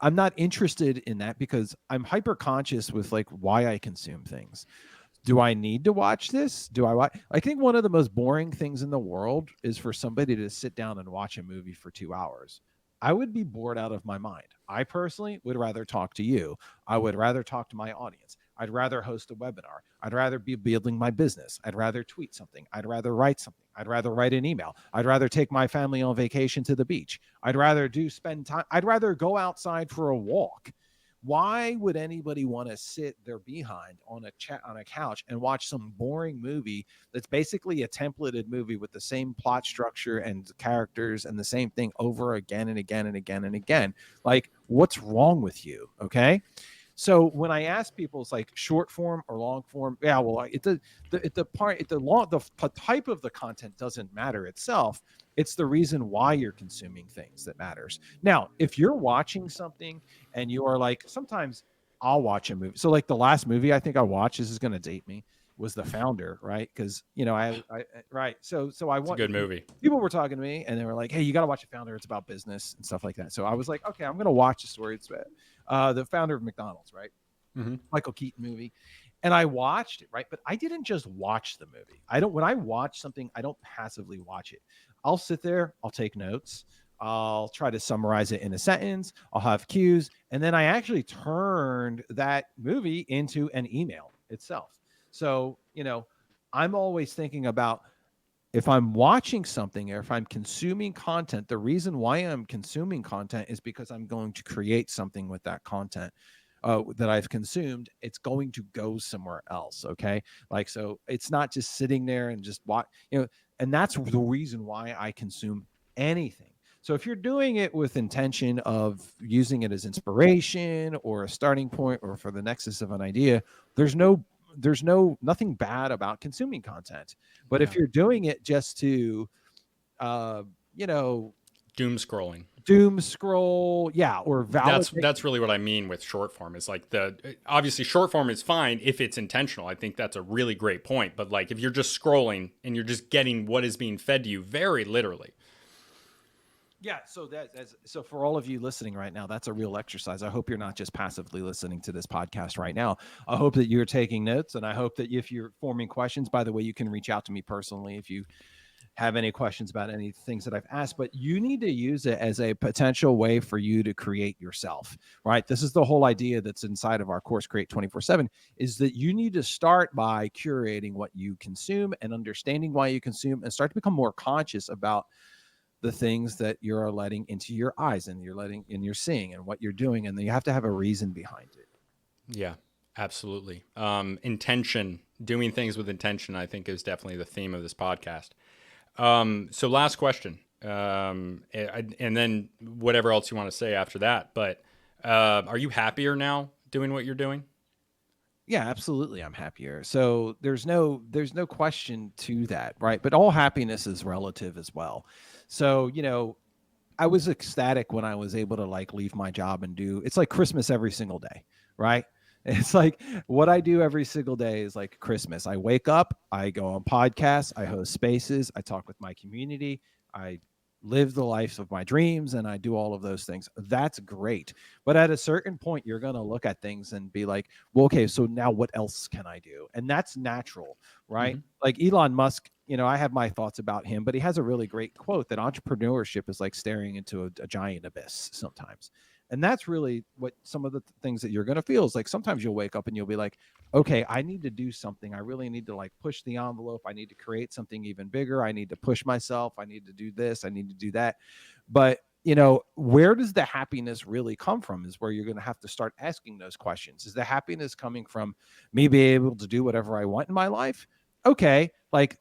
I'm not interested in that because I'm hyper conscious with like why I consume things. Do I need to watch this? I think one of the most boring things in the world is for somebody to sit down and watch a movie for 2 hours. I would be bored out of my mind. I personally would rather talk to you. I would rather talk to my audience. I'd rather host a webinar. I'd rather be building my business. I'd rather tweet something. I'd rather write something. I'd rather write an email. I'd rather take my family on vacation to the beach. I'd rather spend time. I'd rather go outside for a walk. Why would anybody want to sit their behind on a couch and watch some boring movie that's basically a templated movie with the same plot structure and characters and the same thing over again and again and again and again? Like, what's wrong with you? Okay. So when I ask people, it's like short form or long form. Yeah, well, the type of the content doesn't matter itself. It's the reason why you're consuming things that matters. Now, if you're watching something and you are like, sometimes I'll watch a movie. So like the last movie I think I watched, this is going to date me, was The Founder, right? Because right. So I It's a good movie. People were talking to me and they were like, "Hey, you got to watch The Founder. It's about business and stuff like that." So I was like, "Okay, I'm going to watch the story." It's the founder of McDonald's, right? Mm-hmm. Michael Keaton movie. And I watched it, right? But I didn't just watch the movie. When I watch something, I don't passively watch it. I'll sit there, I'll take notes, I'll try to summarize it in a sentence, I'll have cues, and then I actually turned that movie into an email itself. So, I'm always thinking about if I'm watching something or if I'm consuming content, the reason why I'm consuming content is because I'm going to create something with that content that I've consumed. It's going to go somewhere else. Okay. Like, so it's not just sitting there and just watch, and that's the reason why I consume anything. So if you're doing it with intention of using it as inspiration or a starting point or for the nexus of an idea, there's nothing bad about consuming content. But if Yeah. you're doing it just to, uh, you know, Doom scrolling. doom scroll, yeah, or validate. That's really what I mean with short form. Is like obviously short form is fine if it's intentional. I think that's a really great point. But like if you're just scrolling and you're just getting what is being fed to you very literally. Yeah, so for all of you listening right now, that's a real exercise. I hope you're not just passively listening to this podcast right now. I hope that you're taking notes, and I hope that if you're forming questions, by the way, you can reach out to me personally if you have any questions about any things that I've asked, but you need to use it as a potential way for you to create yourself, right? This is the whole idea that's inside of our course, Create 24/7, is that you need to start by curating what you consume and understanding why you consume and start to become more conscious about the things that you're letting into your eyes and you're seeing and what you're doing. And then you have to have a reason behind it. Yeah, absolutely. Intention, doing things with intention, I think is definitely the theme of this podcast. So last question, and then whatever else you want to say after that. But are you happier now doing what you're doing? Yeah, absolutely. I'm happier. So there's no question to that, right? But all happiness is relative as well. So, I was ecstatic when I was able to like leave my job and it's like Christmas every single day, right? It's like what I do every single day is like Christmas. I wake up, I go on podcasts, I host spaces, I talk with my community, I live the life of my dreams, and I do all of those things. That's great. But at a certain point, you're going to look at things and be like, well, okay, so now what else can I do? And that's natural, right? Mm-hmm. Like Elon Musk, I have my thoughts about him, but he has a really great quote that entrepreneurship is like staring into a giant abyss sometimes. And that's really what some of the things that you're going to feel is like. Sometimes you'll wake up and you'll be like, okay, I need to do something. I really need to like push the envelope. I need to create something even bigger. I need to push myself. I need to do this. I need to do that. But where does the happiness really come from is where you're going to have to start asking those questions. Is the happiness coming from me being able to do whatever I want in my life? Okay. Like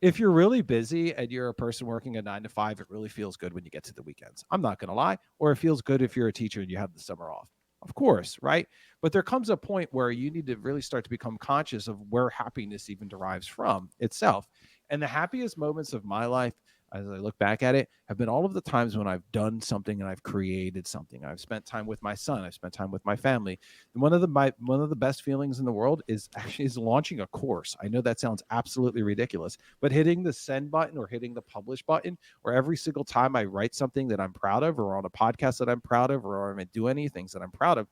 if you're really busy and you're a person working a 9 to 5, it really feels good when you get to the weekends. I'm not going to lie. Or it feels good if you're a teacher and you have the summer off. Of course, right? But there comes a point where you need to really start to become conscious of where happiness even derives from itself. And the happiest moments of my life, as I look back at it, have been all of the times when I've done something and I've created something. I've spent time with my son. I've spent time with my family. And one of the best feelings in the world is launching a course. I know that sounds absolutely ridiculous, but hitting the send button or hitting the publish button, or every single time I write something that I'm proud of, or on a podcast that I'm proud of, or I'm doing any things that I'm proud of,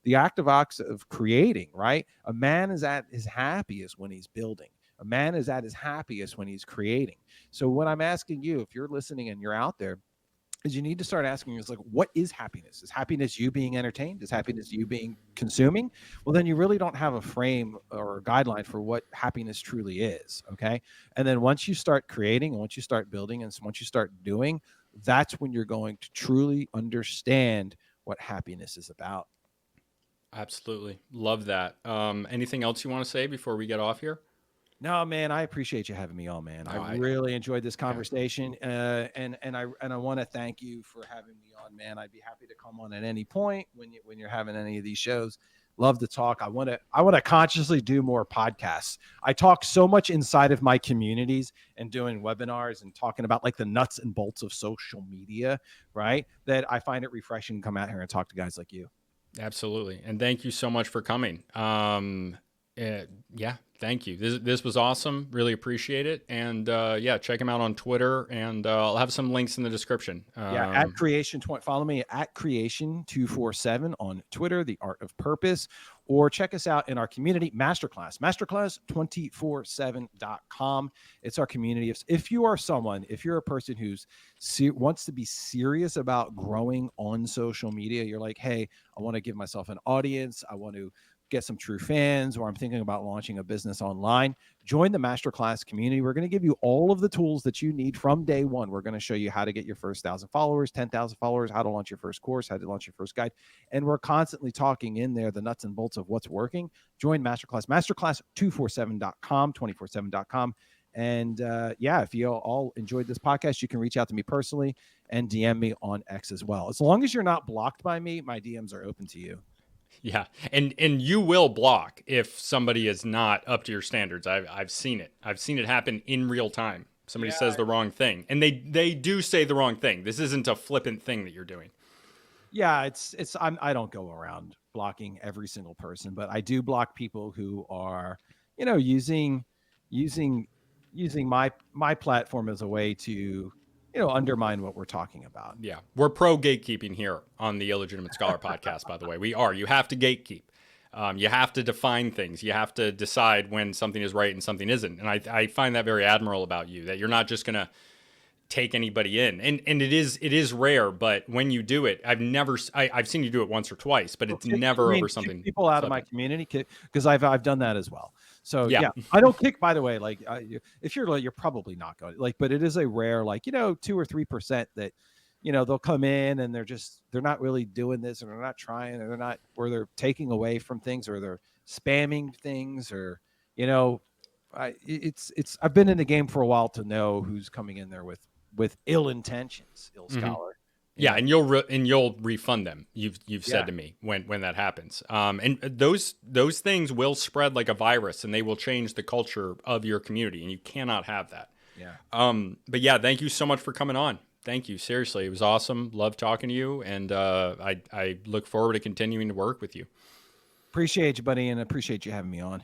the act of creating, right? A man is at his happiest when he's building. A man is at his happiest when he's creating. So what I'm asking you, if you're listening and you're out there, is you need to start asking yourself, like, what is happiness? Is happiness you being entertained? Is happiness you being consuming? Well, then you really don't have a frame or a guideline for what happiness truly is. Okay. And then once you start creating and once you start building and once you start doing, that's when you're going to truly understand what happiness is about. Absolutely. Love that. Anything else you want to say before we get off here? No, man, I appreciate you having me on, man. I No, really enjoyed this yeah. conversation, and I want to thank you for having me on, man. I'd be happy to come on at any point when you're having any of these shows. Love to talk. I want to consciously do more podcasts. I talk so much inside of my communities and doing webinars and talking about like the nuts and bolts of social media, right? That I find it refreshing to come out here and talk to guys like you. Absolutely. And thank you so much for coming. Yeah, thank you. This was awesome. Really appreciate it. And yeah, check him out on Twitter, and I'll have some links in the description. Yeah, at creation. Follow me at creation 247 on Twitter, The Art of Purpose, or check us out in our community masterclass247.com. It's our community. If you're a person who's wants to be serious about growing on social media, you're like, hey, I want to give myself an audience. I want to get some true fans, or I'm thinking about launching a business online, join the masterclass community. We're going to give you all of the tools that you need from day one. We're going to show you how to get your first 1,000 followers, 10,000 followers, how to launch your first course, how to launch your first guide. And we're constantly talking in there the nuts and bolts of what's working. Join masterclass, masterclass247.com, 247.com. And if you all enjoyed this podcast, you can reach out to me personally and DM me on X as well. As long as you're not blocked by me, my DMs are open to you. Yeah, and you will block if somebody is not up to your standards. I've seen it. I've seen it happen in real time. Somebody says the wrong thing, and they do say the wrong thing. This isn't a flippant thing that you're doing. Yeah, I don't go around blocking every single person, but I do block people who are, using my platform as a way to, undermine what we're talking about. Yeah, we're pro gatekeeping here on the Illegitimate Scholar podcast. By the way, we are. You have to gatekeep. You have to define things. You have to decide when something is right and something isn't. And I find that very admirable about you, that you're not just gonna take anybody in. And it is rare, but when you do it, I've seen you do it once or twice, but it's never over something. People out of my community, because I've done that as well. So yeah, I don't kick. By the way, like if you're probably not going but it is a rare 2 or 3% that they'll come in and they're not really doing this, and they're not trying, or they're taking away from things, or they're spamming things, or I've been in the game for a while to know who's coming in there with ill intentions, ill scholar. Yeah, and you'll refund them. You've said to me when that happens. And those things will spread like a virus, and they will change the culture of your community, and you cannot have that. Yeah. But yeah, thank you so much for coming on. Thank you. Seriously, it was awesome. Love talking to you, and I look forward to continuing to work with you. Appreciate you, buddy, and appreciate you having me on.